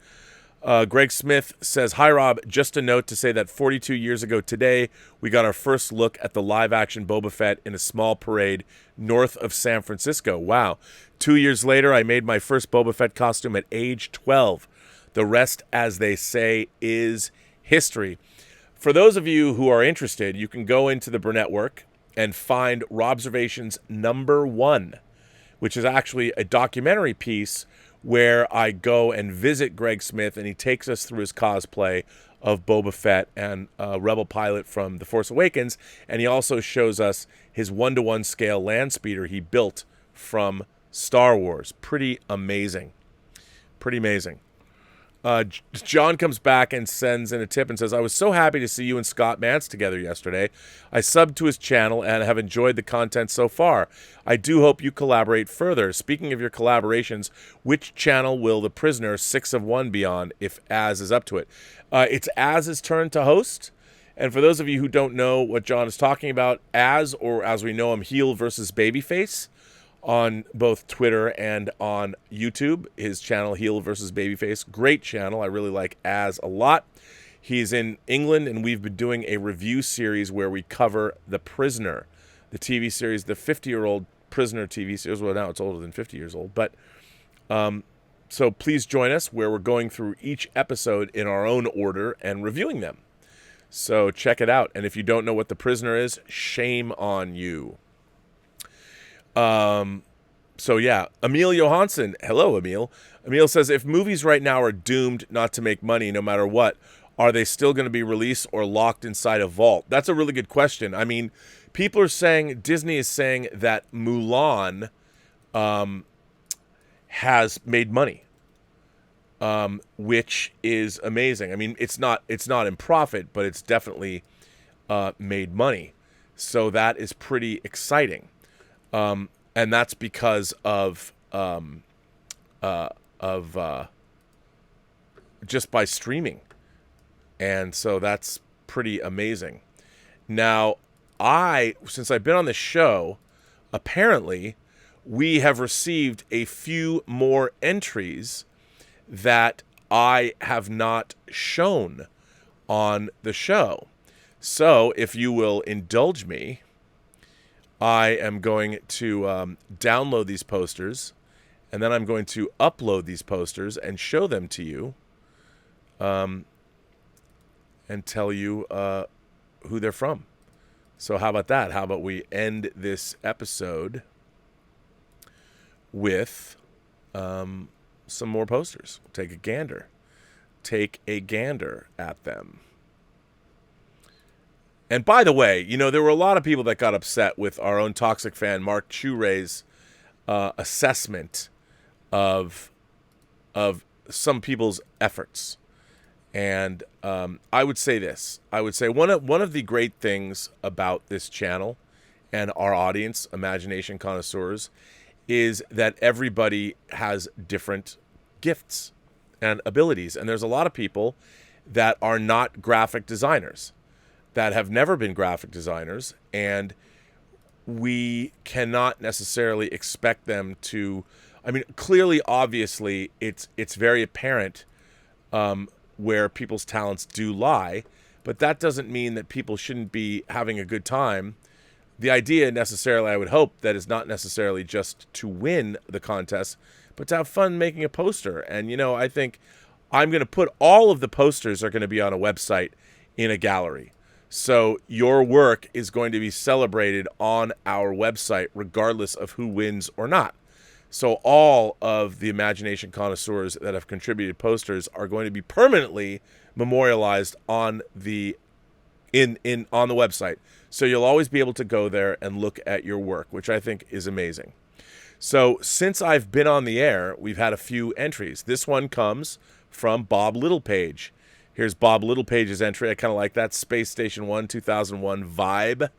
Greg Smith says, "Hi, Rob. Just a note to say that 42 years ago today, we got our first look at the live-action Boba Fett in a small parade north of San Francisco. Wow. 2 years later, I made my first Boba Fett costume at age 12. The rest, as they say, is history." For those of you who are interested, you can go into the Burnettwork and find Robservations #1, which is actually a documentary piece where I go and visit Greg Smith, and he takes us through his cosplay of Boba Fett and Rebel Pilot from The Force Awakens, and he also shows us his 1-to-1 scale land speeder he built from Star Wars. Pretty amazing. Pretty amazing. John comes back and sends in a tip and says, I was so happy to see you and Scott Mance together yesterday. I subbed to his channel and have enjoyed the content so far. I do hope you collaborate further. Speaking of your collaborations, which channel will The Prisoner 6 of 1 be on if Az is up to it? It's Az's turn to host. And for those of you who don't know what John is talking about, Az, or as we know him, Heel versus Babyface, on both Twitter and on YouTube. His channel, Heel versus Babyface. Great channel. I really like Az a lot. He's in England, and we've been doing a review series where we cover The Prisoner, the TV series, the 50-year-old Prisoner TV series. Well, now it's older than 50 years old. But so please join us where we're going through each episode in our own order and reviewing them. So check it out. And if you don't know what The Prisoner is, shame on you. So yeah, Emil Johansson. Hello, Emil. Emil says, if movies right now are doomed not to make money no matter what, are they still going to be released or locked inside a vault? That's a really good question. I mean, people are saying, Disney is saying that Mulan has made money, which is amazing. I mean, it's not in profit, but it's definitely made money. So that is pretty exciting. And that's because of just by streaming. And so that's pretty amazing. Now, since I've been on the show, apparently we have received a few more entries that I have not shown on the show. So if you will indulge me, I am going to download these posters, and then I'm going to upload these posters and show them to you, and tell you who they're from. So how about that? How about we end this episode with some more posters? Take a gander. Take a gander at them. And by the way, you know, there were a lot of people that got upset with our own toxic fan, Mark Churay's assessment of some people's efforts. And I would say this. I would say one of the great things about this channel and our audience, Imagination Connoisseurs, is that everybody has different gifts and abilities. And there's a lot of people that are not graphic designers, that have never been graphic designers, and we cannot necessarily expect them to. I mean, clearly, obviously, it's very apparent where people's talents do lie, but that doesn't mean that people shouldn't be having a good time. The idea necessarily, I would hope, that is not necessarily just to win the contest, but to have fun making a poster. And, you know, I think I'm going to put all of the posters are going to be on a website in a gallery. So your work is going to be celebrated on our website, regardless of who wins or not. So all of the Imagination Connoisseurs that have contributed posters are going to be permanently memorialized on the on the website. So you'll always be able to go there and look at your work, which I think is amazing. So since I've been on the air, we've had a few entries. This one comes from Bob Littlepage. Here's Bob Littlepage's entry. I kind of like that Space Station 1 2001 vibe.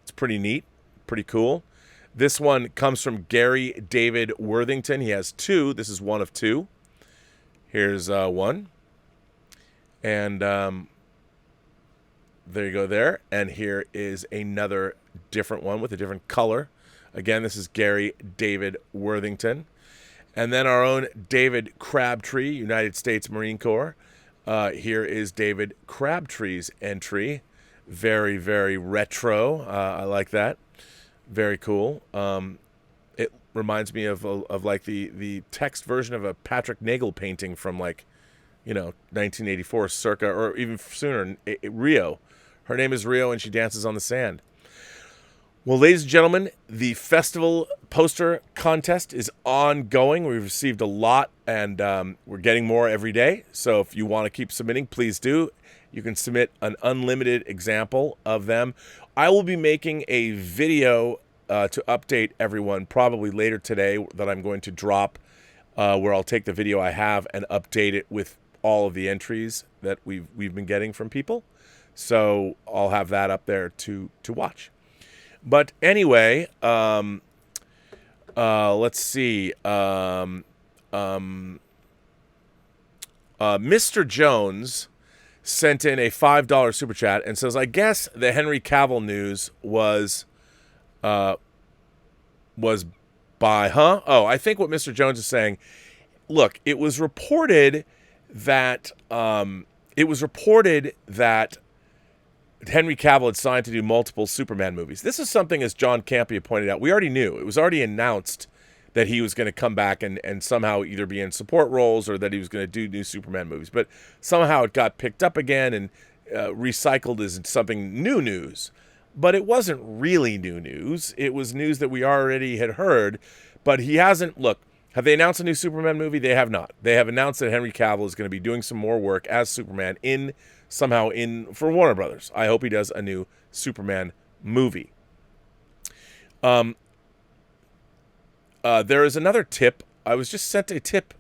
It's pretty neat, pretty cool. This one comes from Gary David Worthington. He has two. This is one of two. Here's one. And there you go there. And here is another different one with a different color. Again, this is Gary David Worthington. And then our own David Crabtree, United States Marine Corps. Here is David Crabtree's entry. Very, very retro. I like that. Very cool. It reminds me of like the text version of a Patrick Nagel painting from like 1984 circa, or even sooner, Rio. Her name is Rio, and she dances on the sand. Well, ladies and gentlemen, the festival poster contest is ongoing. We've received a lot, and we're getting more every day. So if you want to keep submitting, please do. You can submit an unlimited example of them. I will be making a video to update everyone probably later today that I'm going to drop, where I'll take the video I have and update it with all of the entries that we've been getting from people. So I'll have that up there to watch. But anyway, let's see. Mr. Jones sent in a $5 super chat and says, I guess the Henry Cavill news was by, huh? Oh, I think what Mr. Jones is saying, look, it was reported that Henry Cavill had signed to do multiple Superman movies. This is something, as John Campea pointed out, we already knew. It was already announced that he was going to come back and somehow either be in support roles or that he was going to do new Superman movies. But somehow it got picked up again and recycled as something new news. But it wasn't really new news. It was news that we already had heard. But he hasn't, look, have they announced a new Superman movie? They have not. They have announced that Henry Cavill is going to be doing some more work as Superman for Warner Brothers. I hope he does a new Superman movie. There is another tip. I was just sent a tip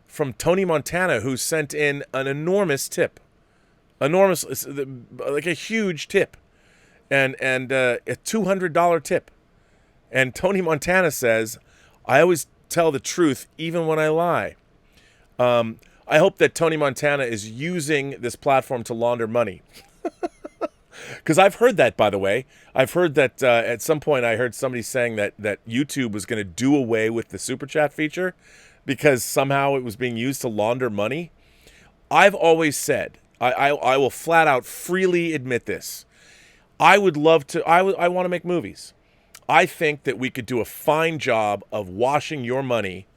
from Tony Montana, who sent in an enormous tip. Enormous, like a huge tip. And a $200 tip. And Tony Montana says, I always tell the truth even when I lie. I hope that Tony Montana is using this platform to launder money. Because I've heard that, by the way. I've heard that at some point I heard somebody saying that YouTube was going to do away with the Super Chat feature because somehow it was being used to launder money. I've always said, I will flat out freely admit this. I would love to, I want to make movies. I think that we could do a fine job of washing your money.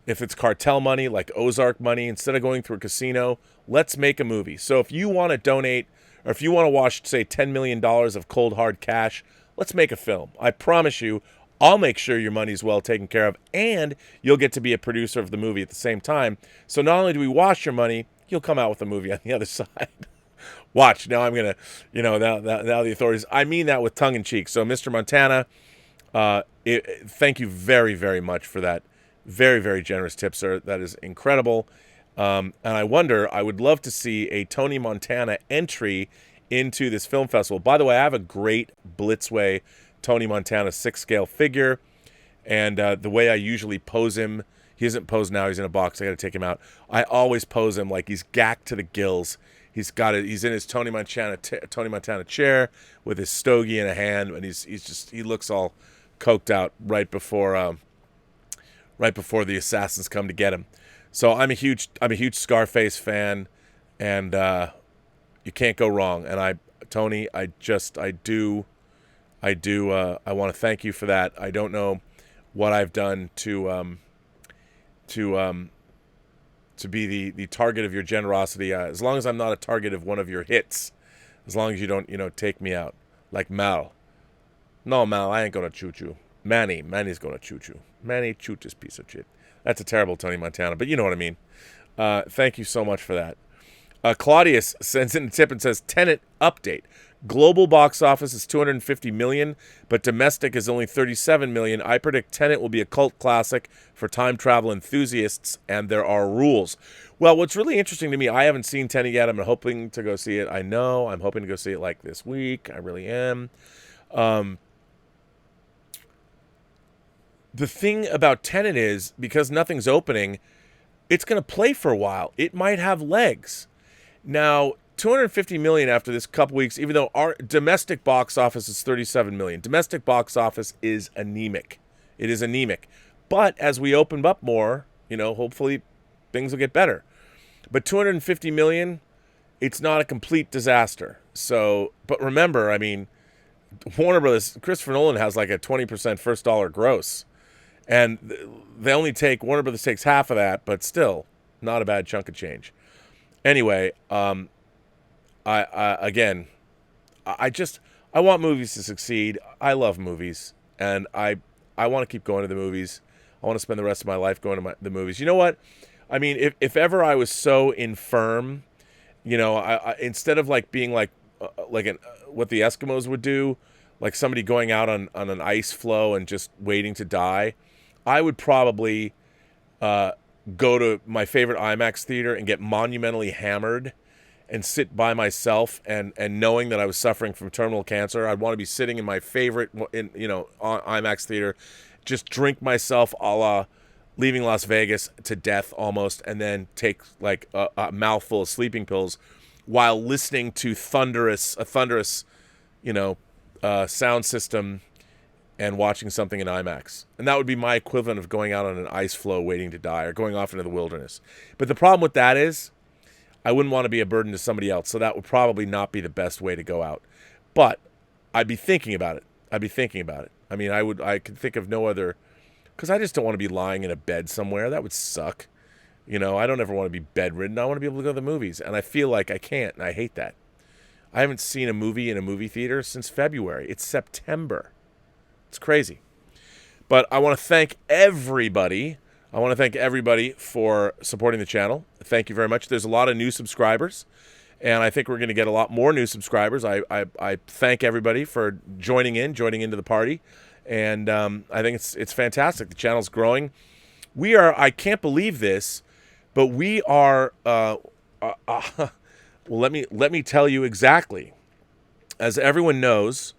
If it's cartel money, like Ozark money, instead of going through a casino, let's make a movie. So if you want to donate, or if you want to wash, say, $10 million of cold, hard cash, let's make a film. I promise you, I'll make sure your money's well taken care of, and you'll get to be a producer of the movie at the same time. So not only do we wash your money, you'll come out with a movie on the other side. Watch, now I'm going to, now the authorities, I mean that with tongue in cheek. So Mr. Montana, thank you very, very much for that. Very, very generous tip, sir. That is incredible. And I would love to see a Tony Montana entry into this film festival. By the way, I have a great Blitzway Tony Montana 6-scale figure. And the way I usually pose him, he isn't posed now, he's in a box, I got to take him out. I always pose him like he's gacked to the gills. He's in his Tony Montana chair with his stogie in a hand, and he looks all coked out right before the assassins come to get him. So I'm a huge Scarface fan, and you can't go wrong. And Tony, I want to thank you for that. I don't know what I've done to be the target of your generosity. As long as I'm not a target of one of your hits, as long as you don't take me out like Mal. No, Mal, I ain't gonna shoot you. Manny's gonna shoot you. Manny, shoot this piece of shit. That's a terrible Tony Montana, but you know what I mean. Thank you so much for that. Claudius sends in a tip and says, Tenet update. Global box office is $250 million, but domestic is only $37 million. I predict Tenet will be a cult classic for time travel enthusiasts, and there are rules. Well, what's really interesting to me, I haven't seen Tenet yet. I'm hoping to go see it. I'm hoping to go see it like this week. I really am. The thing about Tenet is, because nothing's opening, it's going to play for a while. It might have legs. Now, $250 million after this couple weeks, even though our domestic box office is $37 million. Domestic box office is anemic. It is anemic. But as we open up more, hopefully things will get better. But $250 million, it's not a complete disaster. So, but remember, Warner Brothers, Christopher Nolan has like a 20% first dollar gross. And Warner Brothers takes half of that, but still, Not a bad chunk of change. Anyway, again, I want movies to succeed. I love movies, and I want to keep going to the movies. I want to spend the rest of my life going to the movies. You know what? I mean, if ever I was so infirm, you know, I instead of like being like what the Eskimos would do, like somebody going out on an ice floe and just waiting to die, I would probably go to my favorite IMAX theater and get monumentally hammered and sit by myself, and knowing that I was suffering from terminal cancer, I'd want to be sitting in my favorite IMAX theater, just drink myself a la Leaving Las Vegas to death almost, and then take like a mouthful of sleeping pills while listening to a thunderous sound system and watching something in IMAX. And that would be my equivalent of going out on an ice floe waiting to die, or going off into the wilderness. But the problem with that is I wouldn't want to be a burden to somebody else, so that would probably not be the best way to go out. But I'd be thinking about it. I mean, I could think of no other, because I just don't want to be lying in a bed somewhere. That would suck. You know, I don't ever want to be bedridden. I want to be able to go to the movies, and I feel like I can't, and I hate that. I haven't seen a movie in a movie theater since February. It's September. It's crazy. But I want to thank everybody. I want to thank everybody for supporting the channel. Thank you very much. There's a lot of new subscribers, and I think we're going to get a lot more new subscribers. I thank everybody for joining into the party, and I think it's fantastic. The channel's growing. We are, I can't believe this, but we are, well, let me tell you exactly. As everyone knows,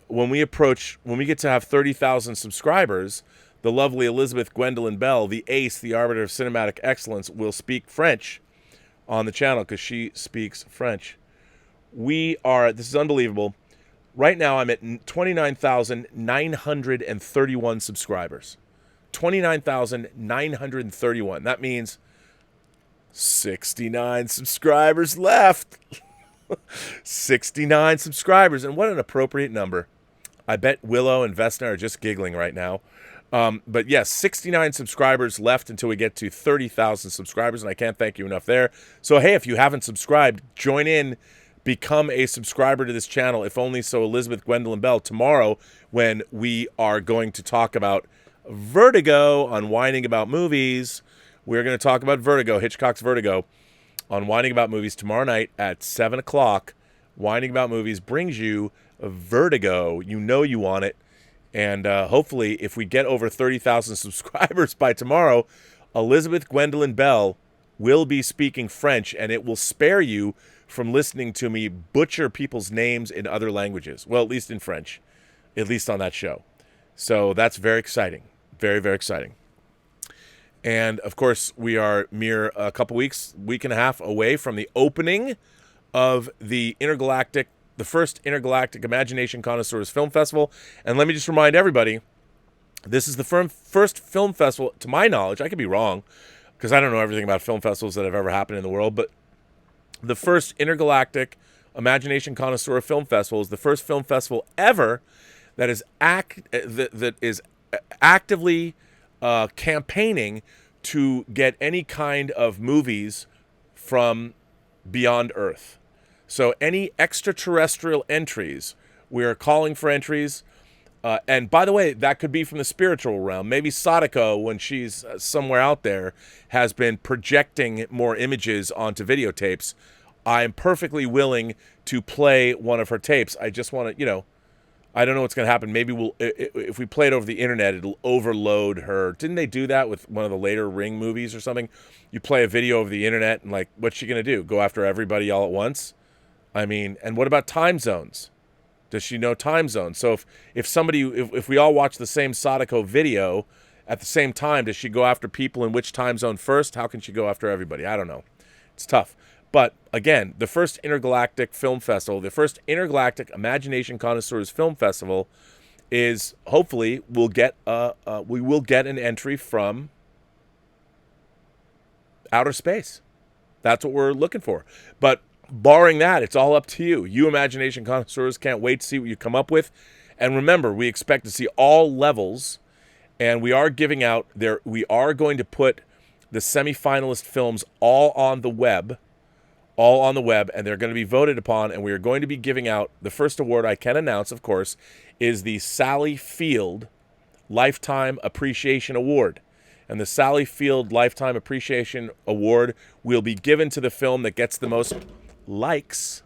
when we get to have 30,000 subscribers, the lovely Elizabeth Gwendolyn Bell, the ace, the arbiter of cinematic excellence, will speak French on the channel, because she speaks French. This is unbelievable. Right now I'm at 29,931 subscribers. 29,931. That means 69 subscribers left. 69 subscribers. And what an appropriate number. I bet Willow and Vesna are just giggling right now. But yes, 69 subscribers left until we get to 30,000 subscribers, and I can't thank you enough there. So, hey, if you haven't subscribed, join in, become a subscriber to this channel, if only so Elizabeth Gwendolyn Bell, tomorrow, when we are going to talk about Vertigo on Whining About Movies. We're going to talk about Vertigo, Hitchcock's Vertigo, on Whining About Movies tomorrow night at 7 o'clock. Whining About Movies brings you Vertigo. You know you want it. And hopefully, if we get over 30,000 subscribers by tomorrow, Elizabeth Gwendolyn Bell will be speaking French, and it will spare you from listening to me butcher people's names in other languages. Well, at least in French, at least on that show. So that's very exciting. Very, very exciting. And, of course, we are mere a couple week and a half away from the opening of the first Intergalactic Imagination Connoisseurs Film Festival. And let me just remind everybody, this is the first film festival, to my knowledge, I could be wrong, because I don't know everything about film festivals that have ever happened in the world, but the first Intergalactic Imagination Connoisseur Film Festival is the first film festival ever that is actively campaigning to get any kind of movies from beyond Earth. So any extraterrestrial entries, we're calling for entries. And by the way, that could be from the spiritual realm. Maybe Sadako, when she's somewhere out there, has been projecting more images onto videotapes. I'm perfectly willing to play one of her tapes. I just want to, I don't know what's going to happen. Maybe if we play it over the internet, it'll overload her. Didn't they do that with one of the later Ring movies or something? You play a video over the internet, and what's she going to do? Go after everybody all at once? I mean, and what about time zones? Does she know time zones? So if we all watch the same Sadako video at the same time, does she go after people in which time zone first? How can she go after everybody? I don't know. It's tough. But again, the first Intergalactic Film Festival, the first Intergalactic Imagination Connoisseurs Film Festival, is hopefully we will get an entry from outer space. That's what we're looking for. But barring that, it's all up to you. You Imagination Connoisseurs can't wait to see what you come up with. And remember, we expect to see all levels, and we are giving out there. We are going to put the semifinalist films all on the web, and they're going to be voted upon, and we are going to be giving out the first award I can announce, of course, is the Sally Field Lifetime Appreciation Award. And the Sally Field Lifetime Appreciation Award will be given to the film that gets the most likes,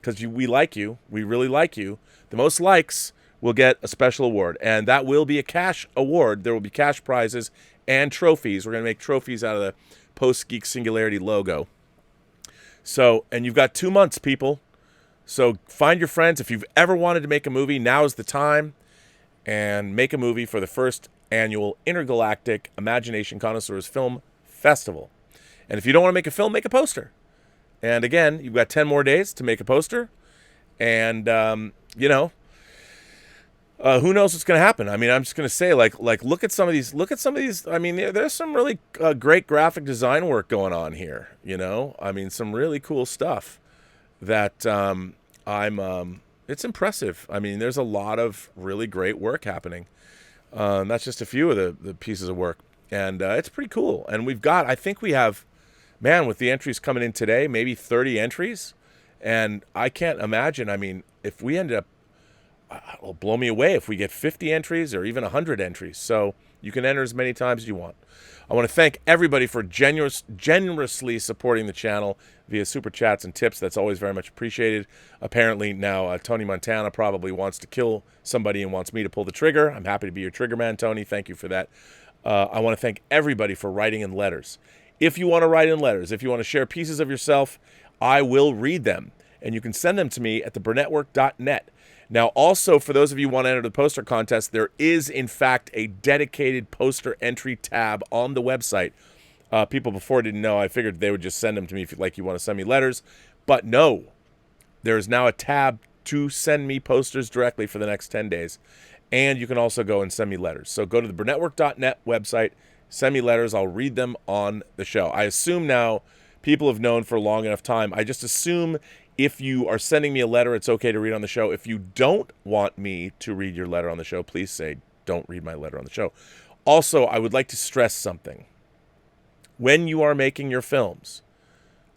because we like you. We really like you. The most likes will get a special award, and that will be a cash award. There will be cash prizes and trophies. We're going to make trophies out of the Post-Geek Singularity logo. So, and you've got 2 months, people. So find your friends. If you've ever wanted to make a movie, now is the time. And make a movie for the first annual Intergalactic Imagination Connoisseurs Film Festival. And if you don't want to make a film, make a poster. And again, you've got 10 more days to make a poster. And, who knows what's going to happen? I mean, I'm just going to say, like, look at some of these. I mean, there's some really great graphic design work going on here. I mean, some really cool stuff that it's impressive. I mean, there's a lot of really great work happening. That's just a few of the pieces of work, and it's pretty cool. And I think we have, man, with the entries coming in today, maybe 30 entries, and I can't imagine. I mean, if we ended up, it'll blow me away if we get 50 entries or even 100 entries. So you can enter as many times as you want. I want to thank everybody for generously supporting the channel via super chats and tips. That's always very much appreciated. Apparently now Tony Montana probably wants to kill somebody and wants me to pull the trigger. I'm happy to be your trigger man, Tony. Thank you for that. I want to thank everybody for writing in letters. If you want to write in letters, if you want to share pieces of yourself, I will read them. And you can send them to me at theburnettwork.net. Now, also, for those of you who want to enter the poster contest, there is, in fact, a dedicated poster entry tab on the website. People before didn't know. I figured they would just send them to me if you want to send me letters. But no, there is now a tab to send me posters directly for the next 10 days. And you can also go and send me letters. So go to the burnettwork.net website, send me letters. I'll read them on the show. I assume now people have known for a long enough time. I just assume if you are sending me a letter, it's okay to read on the show. If you don't want me to read your letter on the show, please say, don't read my letter on the show. Also, I would like to stress something. When you are making your films,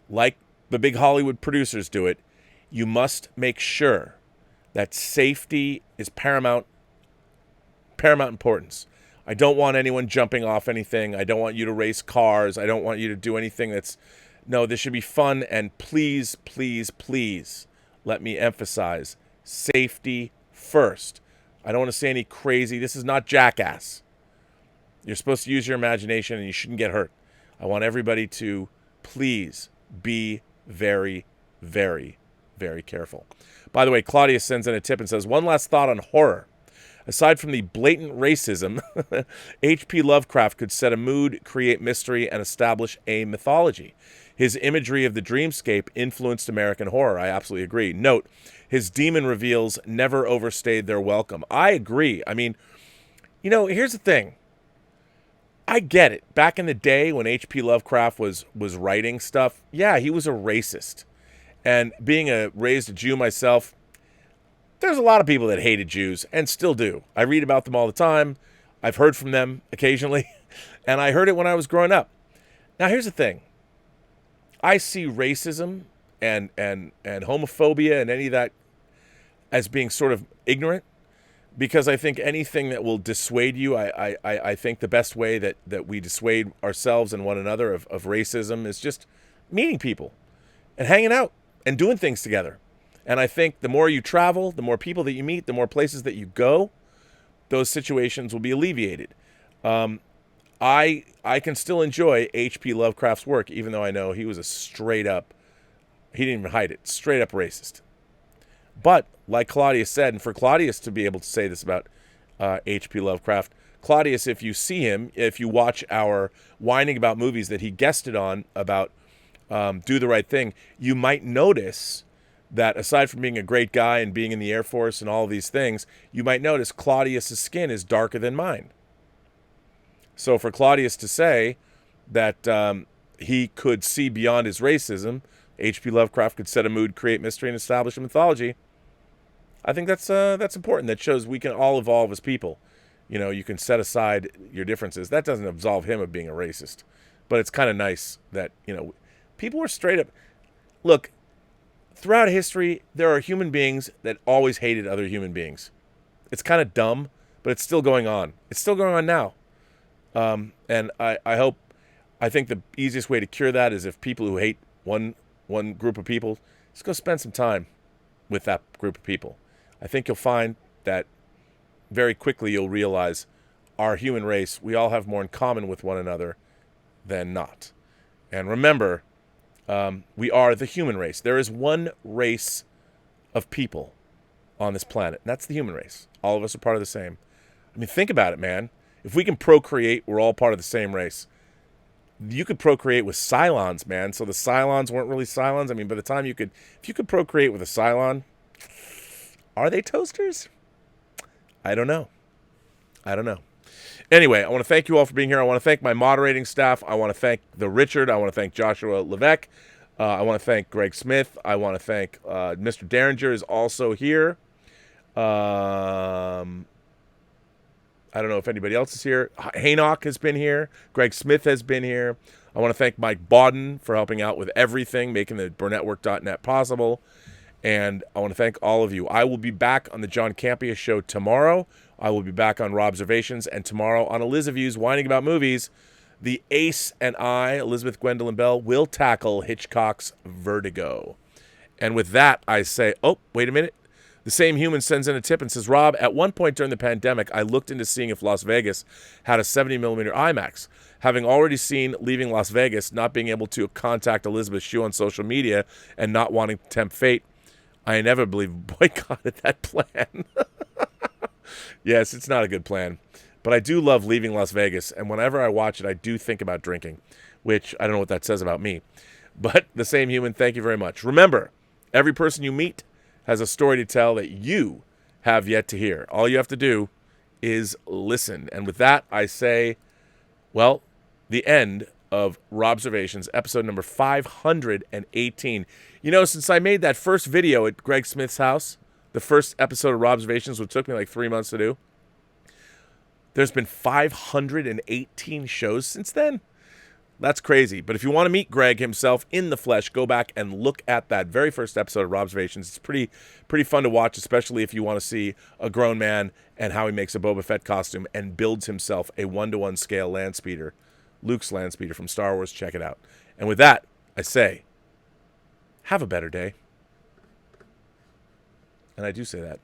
like the big Hollywood producers do it, you must make sure that safety is paramount importance. I don't want anyone jumping off anything. I don't want you to race cars. I don't want you to do anything that's... No, this should be fun, and please, please, please, let me emphasize, safety first. I don't want to say any crazy, this is not Jackass. You're supposed to use your imagination, and you shouldn't get hurt. I want everybody to please be very, very, very careful. By the way, Claudia sends in a tip and says, one last thought on horror. Aside from the blatant racism, H.P. Lovecraft could set a mood, create mystery, and establish a mythology. His imagery of the dreamscape influenced American horror. I absolutely agree. Note, his demon reveals never overstayed their welcome. I agree. I mean, here's the thing. I get it. Back in the day when H.P. Lovecraft was writing stuff, yeah, he was a racist. And being raised a Jew myself, there's a lot of people that hated Jews and still do. I read about them all the time. I've heard from them occasionally, and I heard it when I was growing up. Now, here's the thing. I see racism and homophobia and any of that as being sort of ignorant, because I think anything that will dissuade you, I think the best way that we dissuade ourselves and one another of racism is just meeting people and hanging out and doing things together. And I think the more you travel, the more people that you meet, the more places that you go, those situations will be alleviated. I can still enjoy H.P. Lovecraft's work, even though I know he was a straight up, he didn't even hide it, straight up racist. But like Claudius said, and for Claudius to be able to say this about H.P. Lovecraft, Claudius, if you see him, if you watch our whining about movies that he guested on about Do the Right Thing, you might notice that aside from being a great guy and being in the Air Force and all of these things, you might notice Claudius's skin is darker than mine. So for Claudius to say that he could see beyond his racism, H.P. Lovecraft could set a mood, create mystery, and establish a mythology, I think that's important. That shows we can all evolve as people. you can set aside your differences. That doesn't absolve him of being a racist. But it's kind of nice that, people are straight up. Look, throughout history, there are human beings that always hated other human beings. It's kind of dumb, but it's still going on. It's still going on now. And I think the easiest way to cure that is if people who hate one group of people, just go spend some time with that group of people. I think you'll find that very quickly you'll realize our human race, we all have more in common with one another than not. And remember, we are the human race. There is one race of people on this planet, and that's the human race. All of us are part of the same. I mean, think about it, man. If we can procreate, we're all part of the same race. You could procreate with Cylons, man. So the Cylons weren't really Cylons. I mean, by the time if you could procreate with a Cylon, are they toasters? I don't know. Anyway, I want to thank you all for being here. I want to thank my moderating staff. I want to thank the Richard. I want to thank Joshua Levesque. I want to thank Greg Smith. I want to thank Mr. Derringer is also here. I don't know if anybody else is here. Haynock has been here. Greg Smith has been here. I want to thank Mike Bodden for helping out with everything, making the Burnettwork.net possible. And I want to thank all of you. I will be back on the John Campea show tomorrow. I will be back on Robservations. And tomorrow on Elizaviews, whining about movies, the Ace and I, Elizabeth Gwendolyn Bell, will tackle Hitchcock's Vertigo. And with that, I say, oh, wait a minute. The same human sends in a tip and says, Rob, at one point during the pandemic, I looked into seeing if Las Vegas had a 70mm IMAX. Having already seen Leaving Las Vegas, not being able to contact Elizabeth Shue on social media, and not wanting to tempt fate, I inevitably boycotted that plan. Yes, it's not a good plan. But I do love Leaving Las Vegas, and whenever I watch it, I do think about drinking, which I don't know what that says about me. But the same human, thank you very much. Remember, every person you meet has a story to tell that you have yet to hear. All you have to do is listen. And with that, I say, well, the end of Robservations, episode number 518. Since I made that first video at Greg Smith's house, the first episode of Robservations, which took me like 3 months to do, there's been 518 shows since then. That's crazy. But if you want to meet Greg himself in the flesh, go back and look at that very first episode of Robservations. It's pretty fun to watch, especially if you want to see a grown man and how he makes a Boba Fett costume and builds himself a 1-to-1 scale land speeder, Luke's land speeder from Star Wars. Check it out. And with that, I say, have a better day. And I do say that.